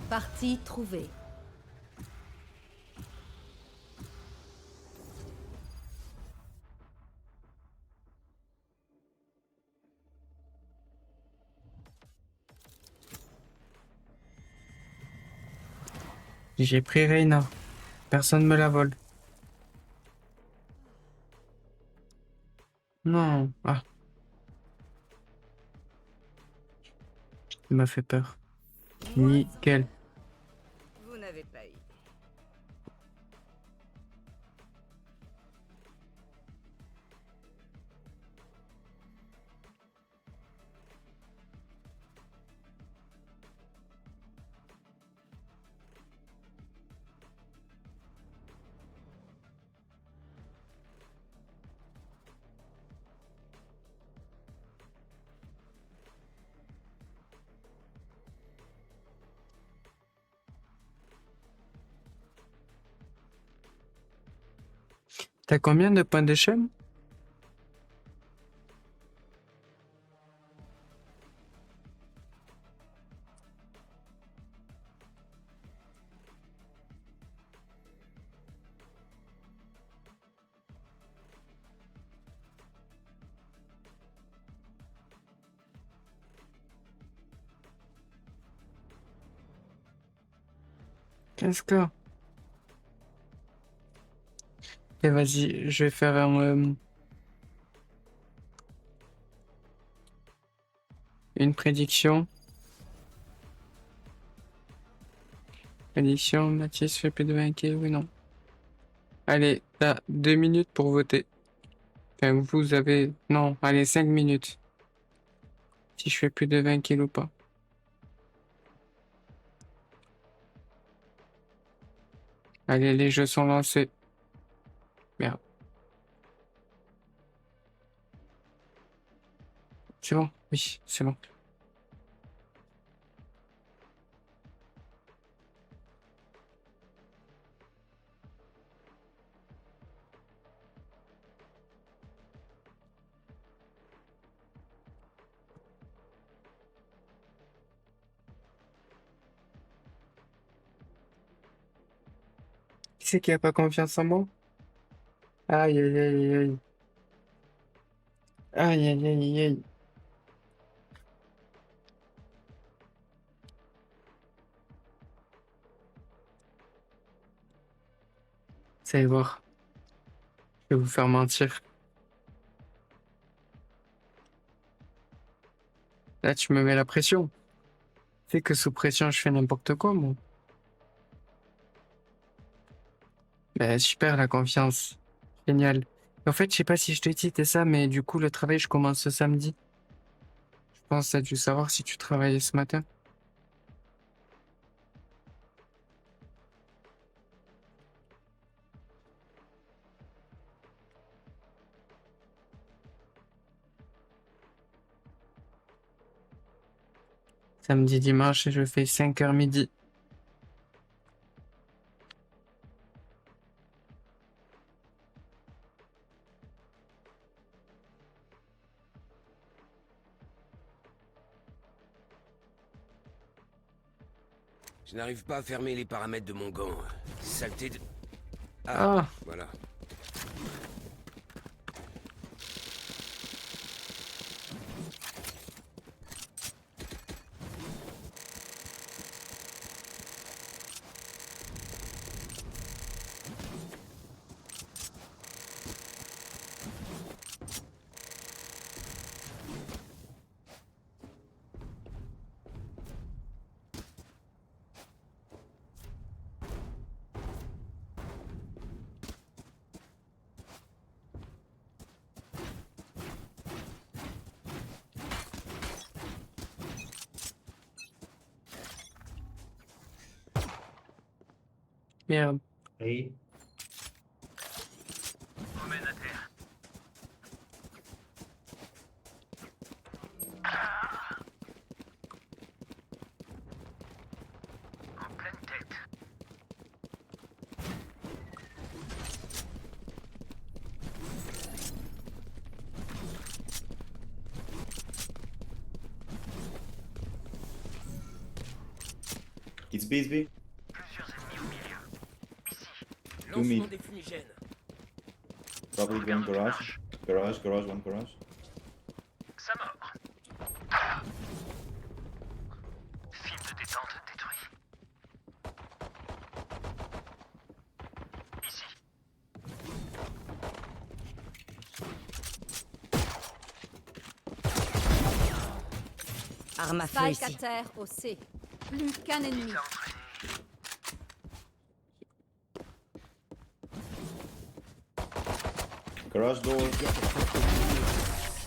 Speaker 8: Partie trouvée.
Speaker 1: J'ai pris Reina. Personne me la vole. Non. Ah. Il m'a fait peur. Nickel.
Speaker 10: Vous n'avez pas eu.
Speaker 1: T'as combien de points d'échelle? Qu'est-ce que... Et vas-y, je vais faire une prédiction. Prédiction, Mathis fait plus de 20 kills, oui, non. Allez, t'as 2 minutes pour voter. Enfin, vous avez... Non, allez, 5 minutes. Si je fais plus de 20 kills ou pas. Allez, les jeux sont lancés. Merde. C'est bon. Oui, c'est bon. Qui c'est qui a pas confiance en moi? Aïe, aïe, aïe, aïe. Aïe, aïe, aïe, aïe. Vous allez voir, je vais vous faire mentir. Là, tu me mets la pression. C'est que sous pression, je fais n'importe quoi, moi. Ben, super, la confiance. Génial. En fait, je sais pas si je te dis ça, mais du coup, le travail, je commence ce samedi. Je pense que t'as dû savoir si tu travaillais ce matin. Samedi, dimanche, je fais 5h midi.
Speaker 7: Je n'arrive pas à fermer les paramètres de mon gant. Saleté de...
Speaker 1: Ah,
Speaker 7: Voilà.
Speaker 1: merde.
Speaker 11: Oui.
Speaker 12: It's B, it's B.
Speaker 7: Lancement des fumigènes.
Speaker 12: Probably going garage. Garage, garage, one garage.
Speaker 2: Ça mord. Film de détente détruit. Ici.
Speaker 10: Arme à feu
Speaker 8: Spike à
Speaker 10: ici.
Speaker 8: terre au C. Plus qu'un ennemi.
Speaker 12: Garage door.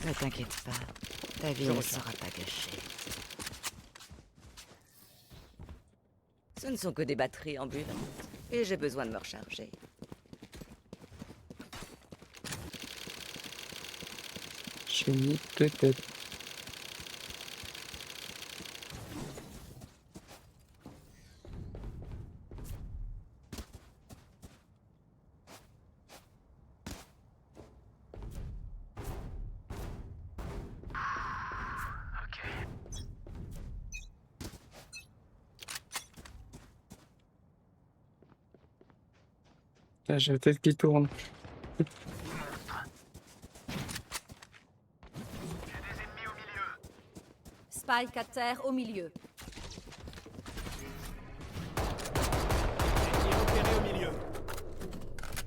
Speaker 10: Ne t'inquiète pas, ta vie ne sera pas gâchée. Ce ne sont que des batteries ambulantes, et j'ai besoin de me recharger.
Speaker 1: J'ai mis deux têtes. Là, j'ai la tête qui tourne.
Speaker 8: Spike à terre au milieu.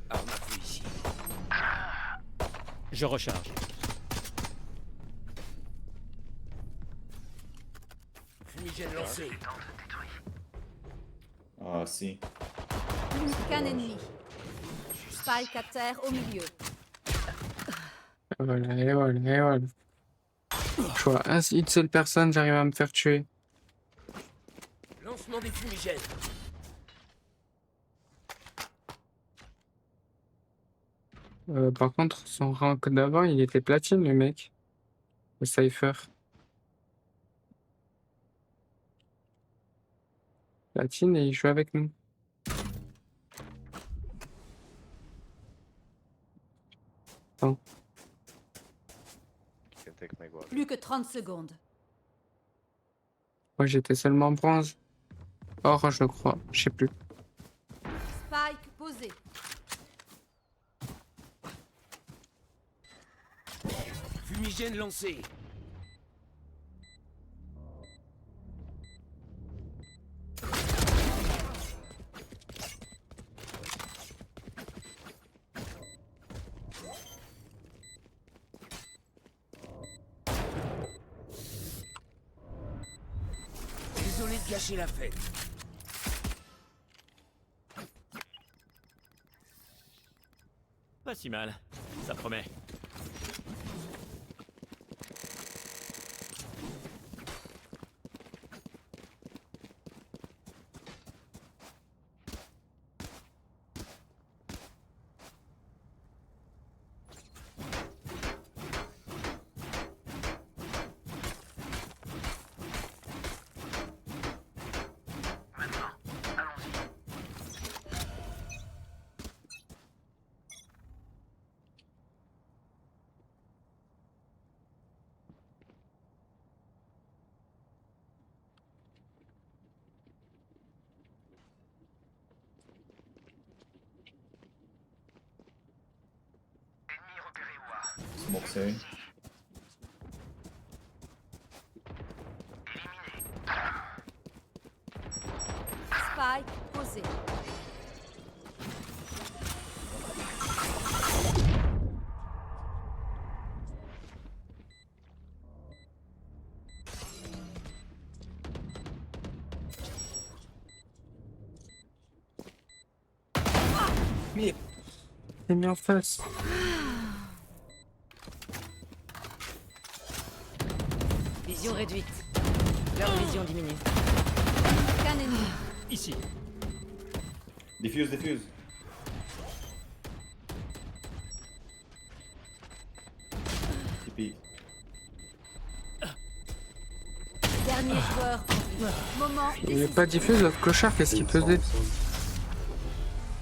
Speaker 7: Arme à feu ici.
Speaker 11: Je recharge.
Speaker 7: Fumigène lancé.
Speaker 12: Ah, si.
Speaker 8: Plus qu'un ennemi. Spike à terre au milieu.
Speaker 1: Et voilà, et voilà, et voilà. Je vois une seule personne, j'arrive à me faire tuer.
Speaker 7: Lancement des fumigènes.
Speaker 1: Par contre, son rank d'avant, il était platine, le mec. Le Cypher. Latine et il joue avec nous.
Speaker 9: Can take my goal.
Speaker 8: Plus que 30 secondes.
Speaker 1: Moi j'étais seulement bronze. Or je crois, je sais plus.
Speaker 8: Spike posé.
Speaker 7: Fumigène lancé. Désolé de gâcher la fête.
Speaker 11: Pas si mal, ça promet.
Speaker 12: Smoke C.
Speaker 8: Spike posé.
Speaker 1: Mais t'es mis en face.
Speaker 10: Vision réduite. Leur vision diminue.
Speaker 8: Qu'un ennemi.
Speaker 11: Ici.
Speaker 12: Diffuse, diffuse. TP.
Speaker 8: Dernier joueur en vie. Moment
Speaker 1: Il n'est
Speaker 8: décisif.
Speaker 1: pas diffus l'autre clochard, qu'est-ce qu'il faisait?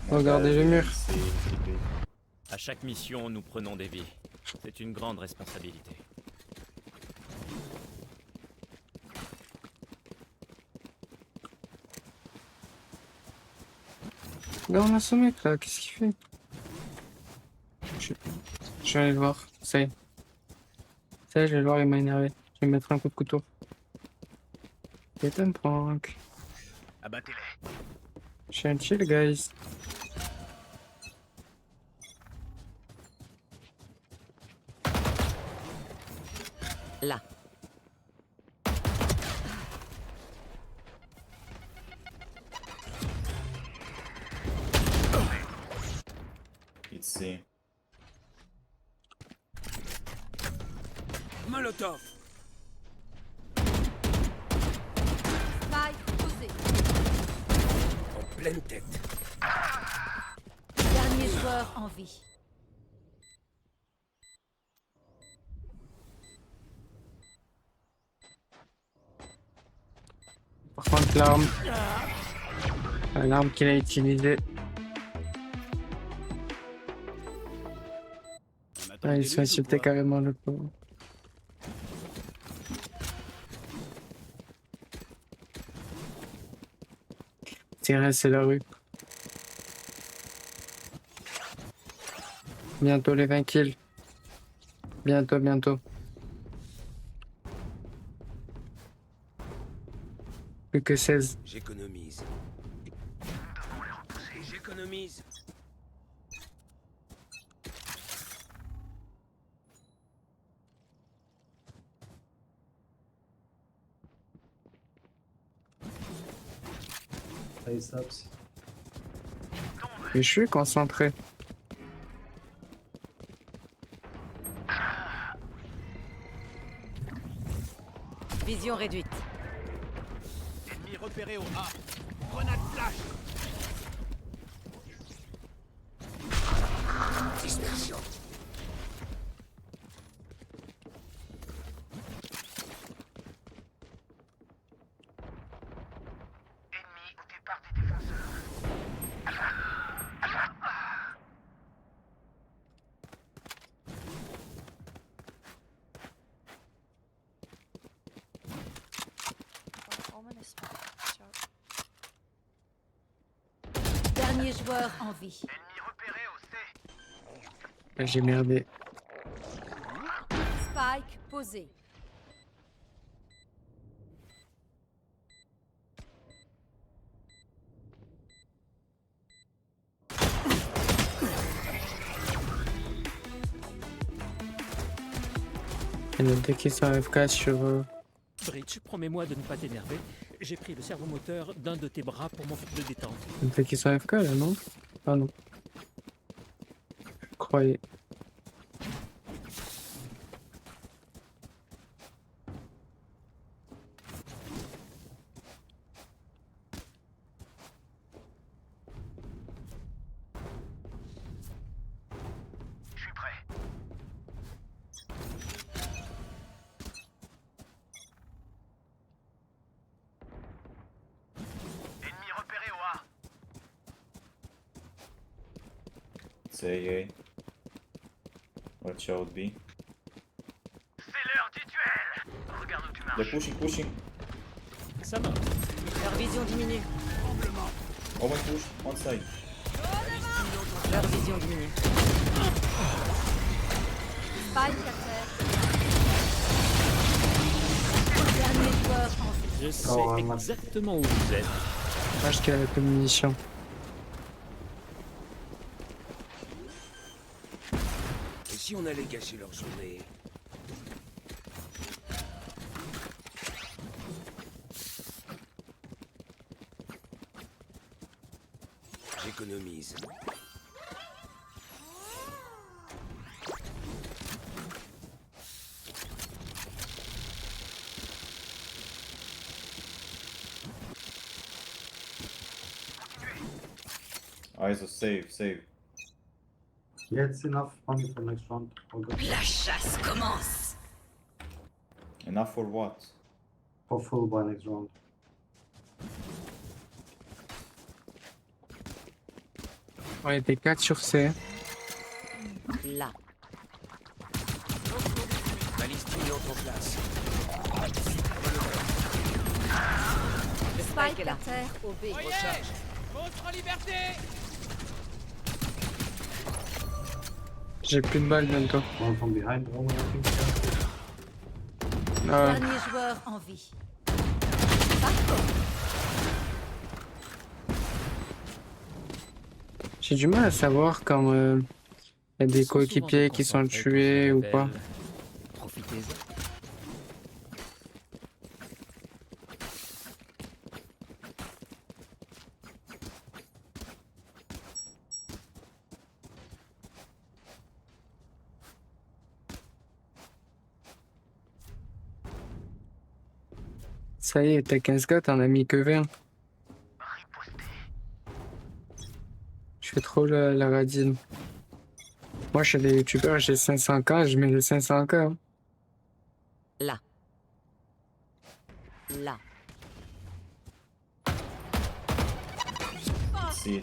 Speaker 1: Regardez le mur.
Speaker 12: C'est TP.
Speaker 11: À chaque mission, nous prenons des vies. C'est une grande responsabilité.
Speaker 1: Regarde, on a ce mec là, qu'est-ce qu'il fait? Je vais aller le voir, ça y est. Ça y est, je vais le voir, il m'a énervé. Je vais mettre un coup de couteau. C'est un prank.
Speaker 7: Abattez-les.
Speaker 1: Je suis un chill, guys.
Speaker 10: Là.
Speaker 12: It's C.
Speaker 7: Molotov.
Speaker 8: Spike posé.
Speaker 7: En pleine tête.
Speaker 8: Dernier joueur en vie.
Speaker 1: Par contre, l'arme qu'il a utilisée. Ah, il se fait insulter carrément le pauvre. C'est vrai, c'est la rue. Bientôt les 20 kills. Bientôt, bientôt. Plus que 16.
Speaker 7: J'économise. Nous devons les repousser. J'économise.
Speaker 1: Et je suis concentré.
Speaker 10: Vision réduite.
Speaker 7: Ennemi repéré au A. Grenade flash. Dispersion. Ennemi au
Speaker 8: Dernier joueur en vie.
Speaker 1: J'ai merdé.
Speaker 8: Spike posé.
Speaker 1: Il y en a deux qui sont AFK sur...
Speaker 11: Bridge, promets-moi de ne pas t'énerver. J'ai pris le servomoteur d'un de tes bras pour mon fil de détente.
Speaker 1: Il y en a deux qui sont AFK là, non? Ah non. Je croyais.
Speaker 12: Say A. Watch out B.
Speaker 2: C'est l'heure du duel. Regarde où tu marches.
Speaker 12: They're pushing.
Speaker 11: Ça marche.
Speaker 10: Leur vision diminue.
Speaker 12: Omen push, one side.
Speaker 10: Leur vision diminue.
Speaker 8: Spike à terre. Dernier joueur en vie.
Speaker 11: Je sais exactement où vous êtes.
Speaker 1: Dommage qu'il y avait peu de munitions.
Speaker 7: Et si on allait gâcher leur journée? J'économise.
Speaker 12: ISO, save.
Speaker 9: Yeah, it's enough money for next round.
Speaker 10: La chasse commence.
Speaker 12: Enough for what?
Speaker 9: For full by next round.
Speaker 1: On était 4 sur C.
Speaker 10: Là.
Speaker 7: Balise stimulante en place.
Speaker 10: Le Spike est
Speaker 8: Spike
Speaker 10: là.
Speaker 8: à terre au B.
Speaker 1: J'ai plus de balles bientôt.
Speaker 9: One from behind, Roman, I think.
Speaker 1: Ah,
Speaker 8: Dernier joueur en vie.
Speaker 1: j'ai du mal à savoir quand il y a des coéquipiers qui sont tués ou pas.
Speaker 11: Profitez-en.
Speaker 1: Ça y est, t'as 15 gars, t'en as mis que 20. Je fais trop la radine. Moi, je suis des youtubeurs, j'ai 500K, je mets les 500K. hein.
Speaker 10: Là. Là.
Speaker 12: See.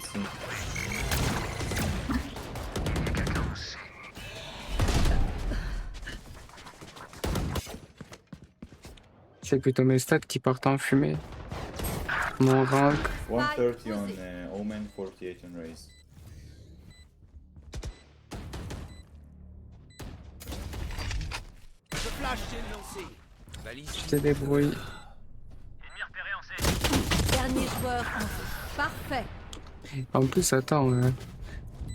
Speaker 1: C'est plutôt mes stats qui partent en fumée. Mon rank.
Speaker 12: 130 on Omen, 48 on Raze.
Speaker 7: Je flash, j'ai lancé. Balise.
Speaker 1: Tu te débrouilles.
Speaker 2: Ennemi repéré en C.
Speaker 8: Dernier joueur en vie. Parfait.
Speaker 1: En plus, attends,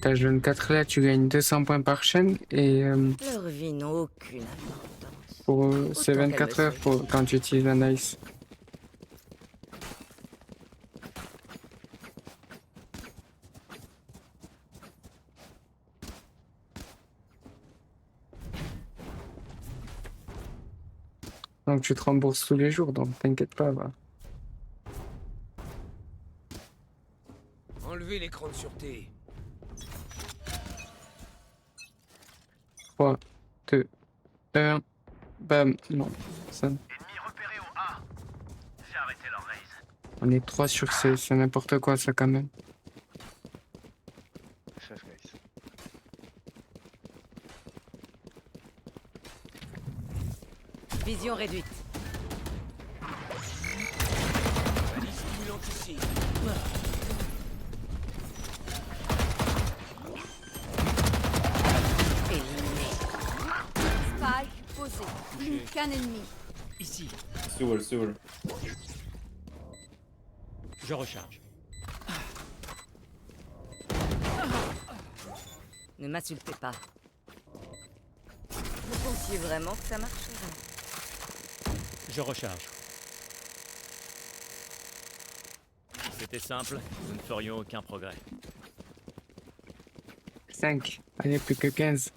Speaker 1: t'as jeune 4 là, tu gagnes 200 points par chaîne et
Speaker 10: Leurs vies n'ont aucune importance.
Speaker 1: pour c'est
Speaker 10: Autant
Speaker 1: 24
Speaker 10: qu'elle le
Speaker 1: heures pour, quand tu utilises la nice. Donc tu te rembourses tous les jours, donc t'inquiète pas. Va.
Speaker 7: Enlevez l'écran de sûreté.
Speaker 1: 3, 2, 1, bam. Non, ça,
Speaker 2: Ennemi repéré au A. J'ai arrêté leur raise.
Speaker 1: on est 3 sur C, c'est n'importe quoi ça quand même.
Speaker 10: Vision réduite.
Speaker 7: Balise stimulante ici.
Speaker 8: qu'un ennemi.
Speaker 11: Ici,
Speaker 12: Sewer, sewer.
Speaker 11: je recharge.
Speaker 10: Ne m'insultez pas. Vous pensiez vraiment que ça marcherait?
Speaker 11: Je recharge.
Speaker 13: C'était simple, nous ne ferions aucun progrès.
Speaker 1: 5. Allez, plus que 15.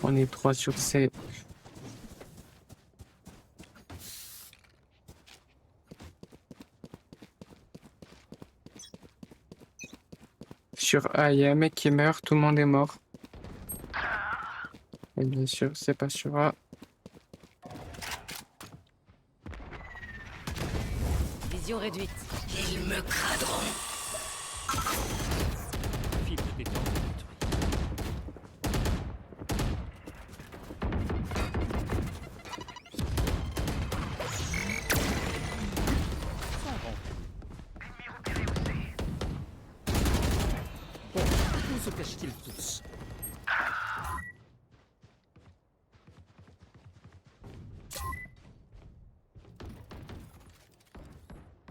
Speaker 1: On est 3 sur 7. Sur A, il y a un mec qui meurt, tout le monde est mort. Et bien sûr, c'est pas sur A.
Speaker 10: Vision réduite.
Speaker 7: Ils me craderont.
Speaker 11: Fibre de détente détruite. Sans rancune. Bon, où se cachent-ils tous?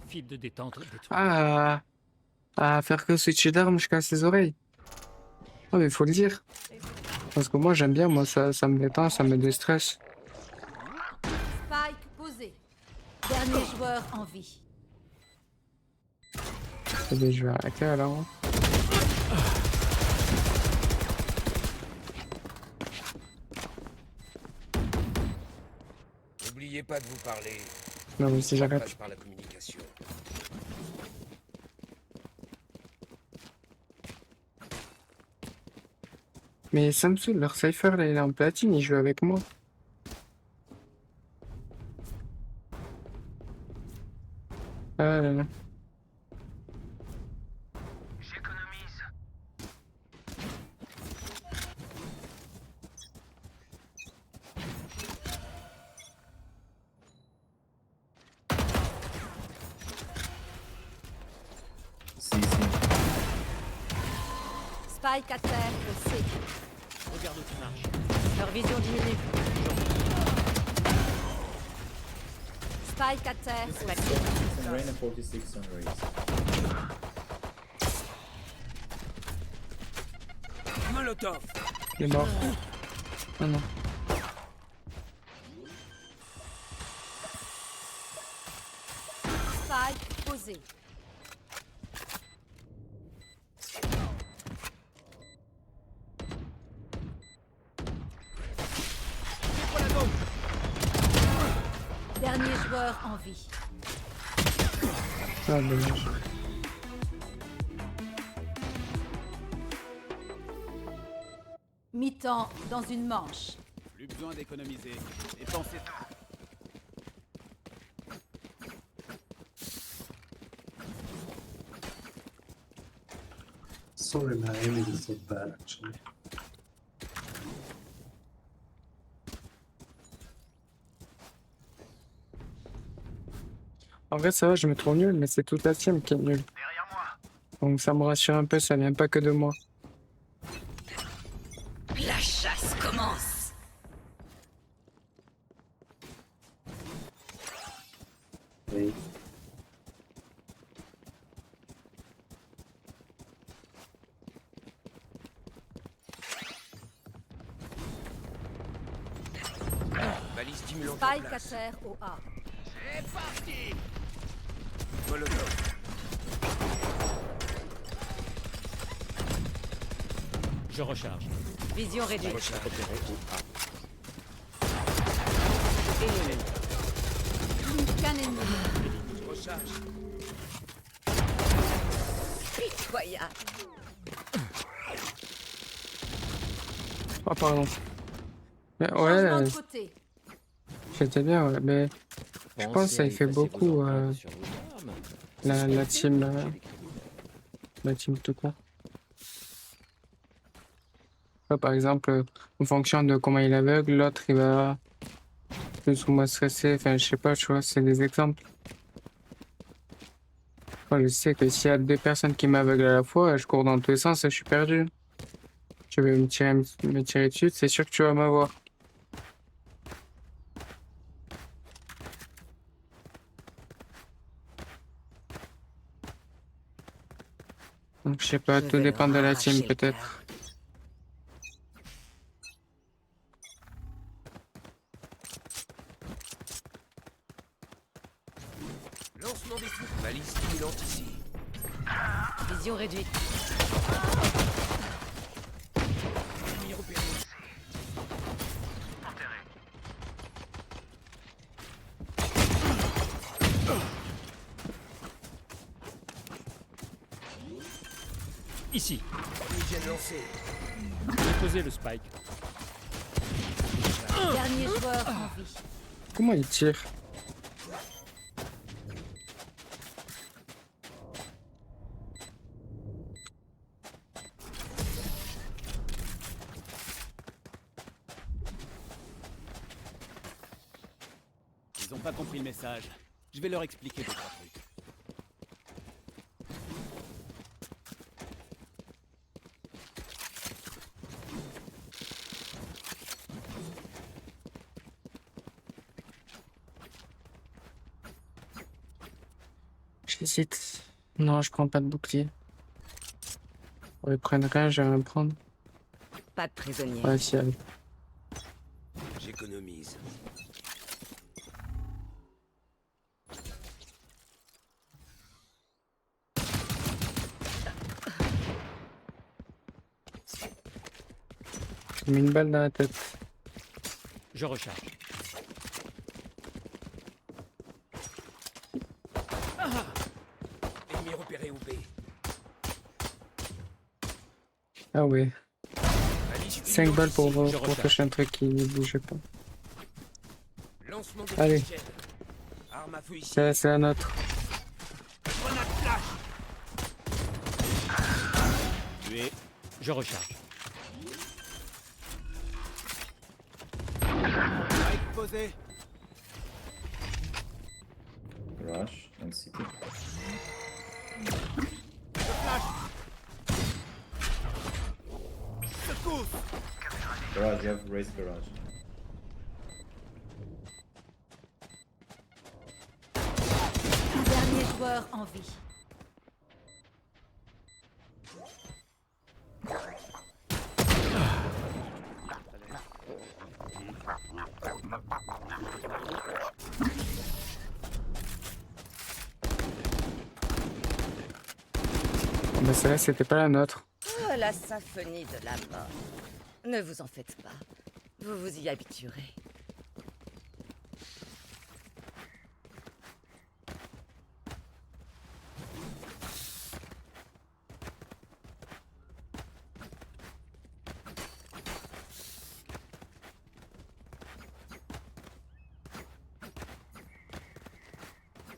Speaker 11: Fibre de détente détruite.
Speaker 1: Ah, à faire que switcher d'armes jusqu'à ses oreilles. Oh, mais faut le dire. Parce que moi, j'aime bien, moi, ça me détend, ça me déstresse.
Speaker 8: Spike posé. Dernier joueur en vie.
Speaker 1: Eh bien, je vais arrêter alors.
Speaker 7: N'oubliez pas de vous parler.
Speaker 1: Non, mais si
Speaker 7: Ça
Speaker 1: j'arrête.
Speaker 7: passe par la communication.
Speaker 1: Mais ça me saoule, leur cypher, là, il est en platine, il joue avec moi. Ah là là.
Speaker 2: J'économise.
Speaker 12: Si, si.
Speaker 8: Spike à terre au C.
Speaker 11: Regarde où tu marches.
Speaker 10: Leur vision diminue.
Speaker 8: Spike à terre au C.
Speaker 12: 46 on Rain and 46 on Raze.
Speaker 7: Molotov.
Speaker 1: Il est mort. Ah non.
Speaker 8: Spike posé. Dernier joueur en vie.
Speaker 1: Ah, dommage.
Speaker 8: Mi-temps dans une manche.
Speaker 13: Plus besoin d'économiser. Dépensez.
Speaker 12: Sorry, my aim is so bad actually.
Speaker 1: En vrai, ça va, je me trouve nul, mais c'est toute la team qui est nulle.
Speaker 2: Derrière moi.
Speaker 1: Donc ça me rassure un peu, ça vient pas que de moi.
Speaker 10: La chasse commence.
Speaker 12: Wait.
Speaker 7: Balise stimulante en
Speaker 8: Spike à
Speaker 7: place.
Speaker 8: terre au A.
Speaker 2: C'est parti.
Speaker 7: Molotov.
Speaker 11: Je recharge.
Speaker 10: Vision réduite.
Speaker 6: Repéré ou A.
Speaker 10: Ennemi.
Speaker 8: Plus qu'un ennemi.
Speaker 7: Recharge.
Speaker 10: Pitoyable.
Speaker 1: Oh, pardon. Mais
Speaker 8: Changement
Speaker 1: ouais,
Speaker 8: de côté.
Speaker 1: c'était bien, ouais, mais je pense que ça y fait beaucoup la team tout court. Ouais, par exemple, en fonction de comment il est aveugle, l'autre il va plus ou moins stresser, enfin je sais pas, tu vois, c'est des exemples. fois, je sais que s'il y a deux personnes qui m'aveuglent à la fois, je cours dans tous les sens et je suis perdu. Tu veux me tirer dessus, c'est sûr que tu vas m'avoir. Donc je sais pas,
Speaker 10: Je
Speaker 1: tout
Speaker 10: vais
Speaker 1: dépend de
Speaker 10: leur
Speaker 1: la
Speaker 10: arracher
Speaker 1: team
Speaker 10: le
Speaker 1: peut-être.
Speaker 7: Lancement des fous. Balise stimulante ici.
Speaker 10: Vision réduite.
Speaker 7: Ennemi repéré.
Speaker 11: Ici.
Speaker 7: Fumigène lancé.
Speaker 11: J'ai posé le spike.
Speaker 8: Dernier joueur en vie.
Speaker 1: Comment il tire?
Speaker 13: Ils ont pas compris le message. Je vais leur expliquer deux, trois trucs.
Speaker 1: J'hésite. Non, je prends pas de bouclier. Ouais, ils prennent rien, je vais rien prendre.
Speaker 10: Pas de prisonnier.
Speaker 1: Ouais, si, allez.
Speaker 7: J'économise.
Speaker 1: J'ai mis une balle dans la tête.
Speaker 11: Je recharge.
Speaker 7: Ennemi repéré au B.
Speaker 1: Ah ouais.
Speaker 7: Balise
Speaker 1: 5 balles pour,
Speaker 7: stimulante
Speaker 11: Je
Speaker 1: pour
Speaker 11: recharge.
Speaker 1: toucher un truc qui ne bouge pas.
Speaker 7: ici. Lancement des
Speaker 1: Allez.
Speaker 7: fumigènes. Arme à feu ici.
Speaker 1: C'est la nôtre.
Speaker 7: Grenade flash.
Speaker 11: Tué. Je recharge.
Speaker 13: Spike posé.
Speaker 12: Garage and city. Garage, you have raised garage.
Speaker 8: Dernier joueur en vie.
Speaker 1: Mais celle-là, c'était pas la nôtre.
Speaker 10: Oh, la symphonie de la mort. Ne vous en faites pas. Vous vous y habituerez.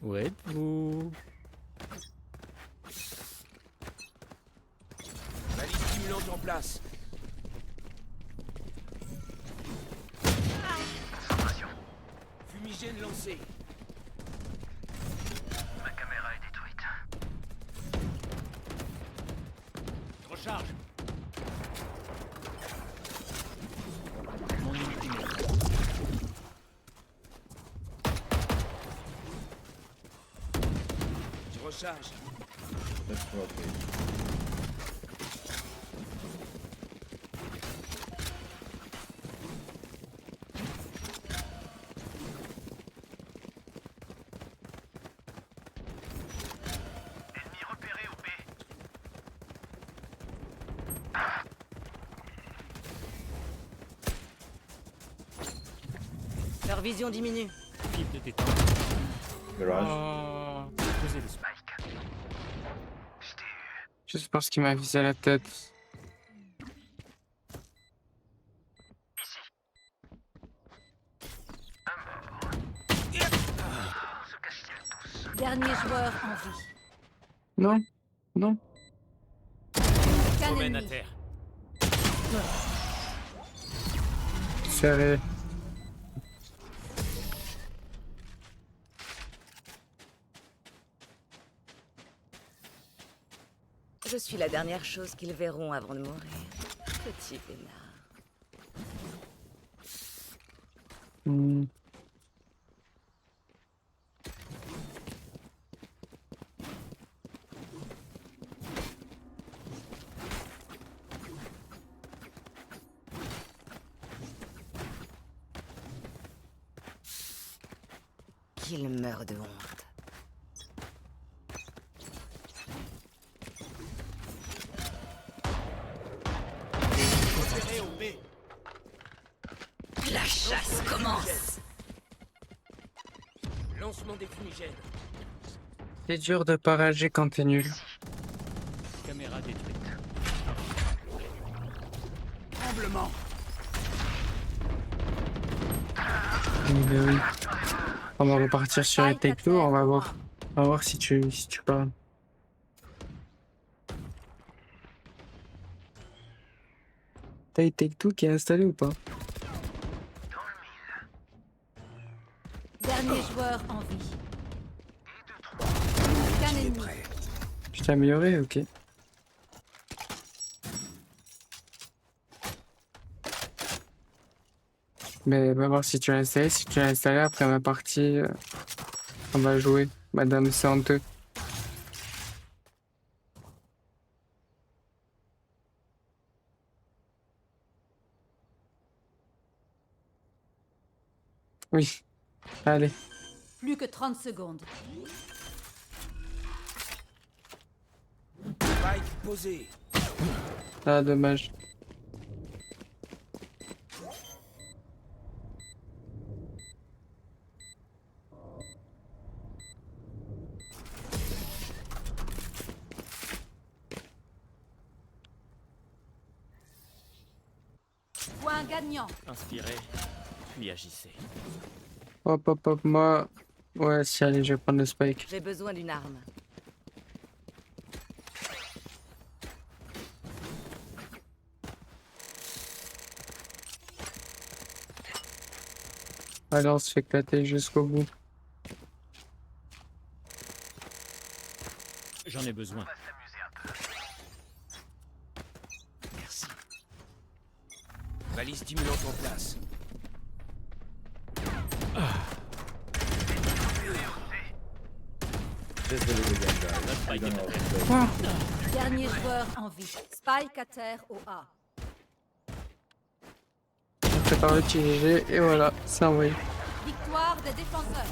Speaker 11: Où êtes-vous?
Speaker 7: Balise stimulante en place. Fumigène lancé. Ma caméra est détruite.
Speaker 13: Je recharge. Mon unité mort.
Speaker 7: Je recharge.
Speaker 12: Let's rotate.
Speaker 7: Ennemi repéré au B.
Speaker 10: Leur vision diminue.
Speaker 11: Fil de détente.
Speaker 12: Garage.
Speaker 1: Oh.
Speaker 11: J'ai posé le spike.
Speaker 1: Je pense qu'il m'a visé la tête.
Speaker 8: Dernier joueur en vie.
Speaker 1: Non, non.
Speaker 8: Qu'un
Speaker 13: Promène à
Speaker 8: ennemi.
Speaker 13: terre.
Speaker 1: Serré.
Speaker 10: Je suis la dernière chose qu'ils verront avant de mourir. Petit vénard.
Speaker 1: Hmm.
Speaker 10: Qu'il meure de honte. La chasse commence.
Speaker 7: Lancement des fumigènes.
Speaker 1: C'est dur de pas rager quand t'es nul.
Speaker 11: Caméra détruite.
Speaker 7: Tremblement.
Speaker 1: Mais oui. On va repartir sur les take two, on va voir. On va voir si tu parles. T'as une take two qui est installé ou pas?
Speaker 8: Dernier joueur en vie. Aucun ennemi.
Speaker 1: Je t'ai amélioré, ok. Mais va voir si tu l'as installé. Si tu l'as installé, après ma partie, on va jouer. Madame, c'est honteux. Oui. Allez.
Speaker 8: Plus que 30 secondes.
Speaker 7: Spike posé.
Speaker 1: Ah, dommage.
Speaker 8: Point gagnant.
Speaker 13: Inspirez, puis agissez.
Speaker 1: Hop, hop, hop, moi... Ouais, si, allez, je vais prendre le spike.
Speaker 10: J'ai besoin d'une arme.
Speaker 1: Allez, on se fait éclater jusqu'au bout.
Speaker 11: J'en ai besoin.
Speaker 7: Merci. Balise stimulante en place.
Speaker 12: Just a little again, guys. I don't know how to play.
Speaker 8: Dernier joueur en vie. Spike à terre au A.
Speaker 1: On prépare le petit GG et voilà, c'est envoyé.
Speaker 8: Victoire des défenseurs.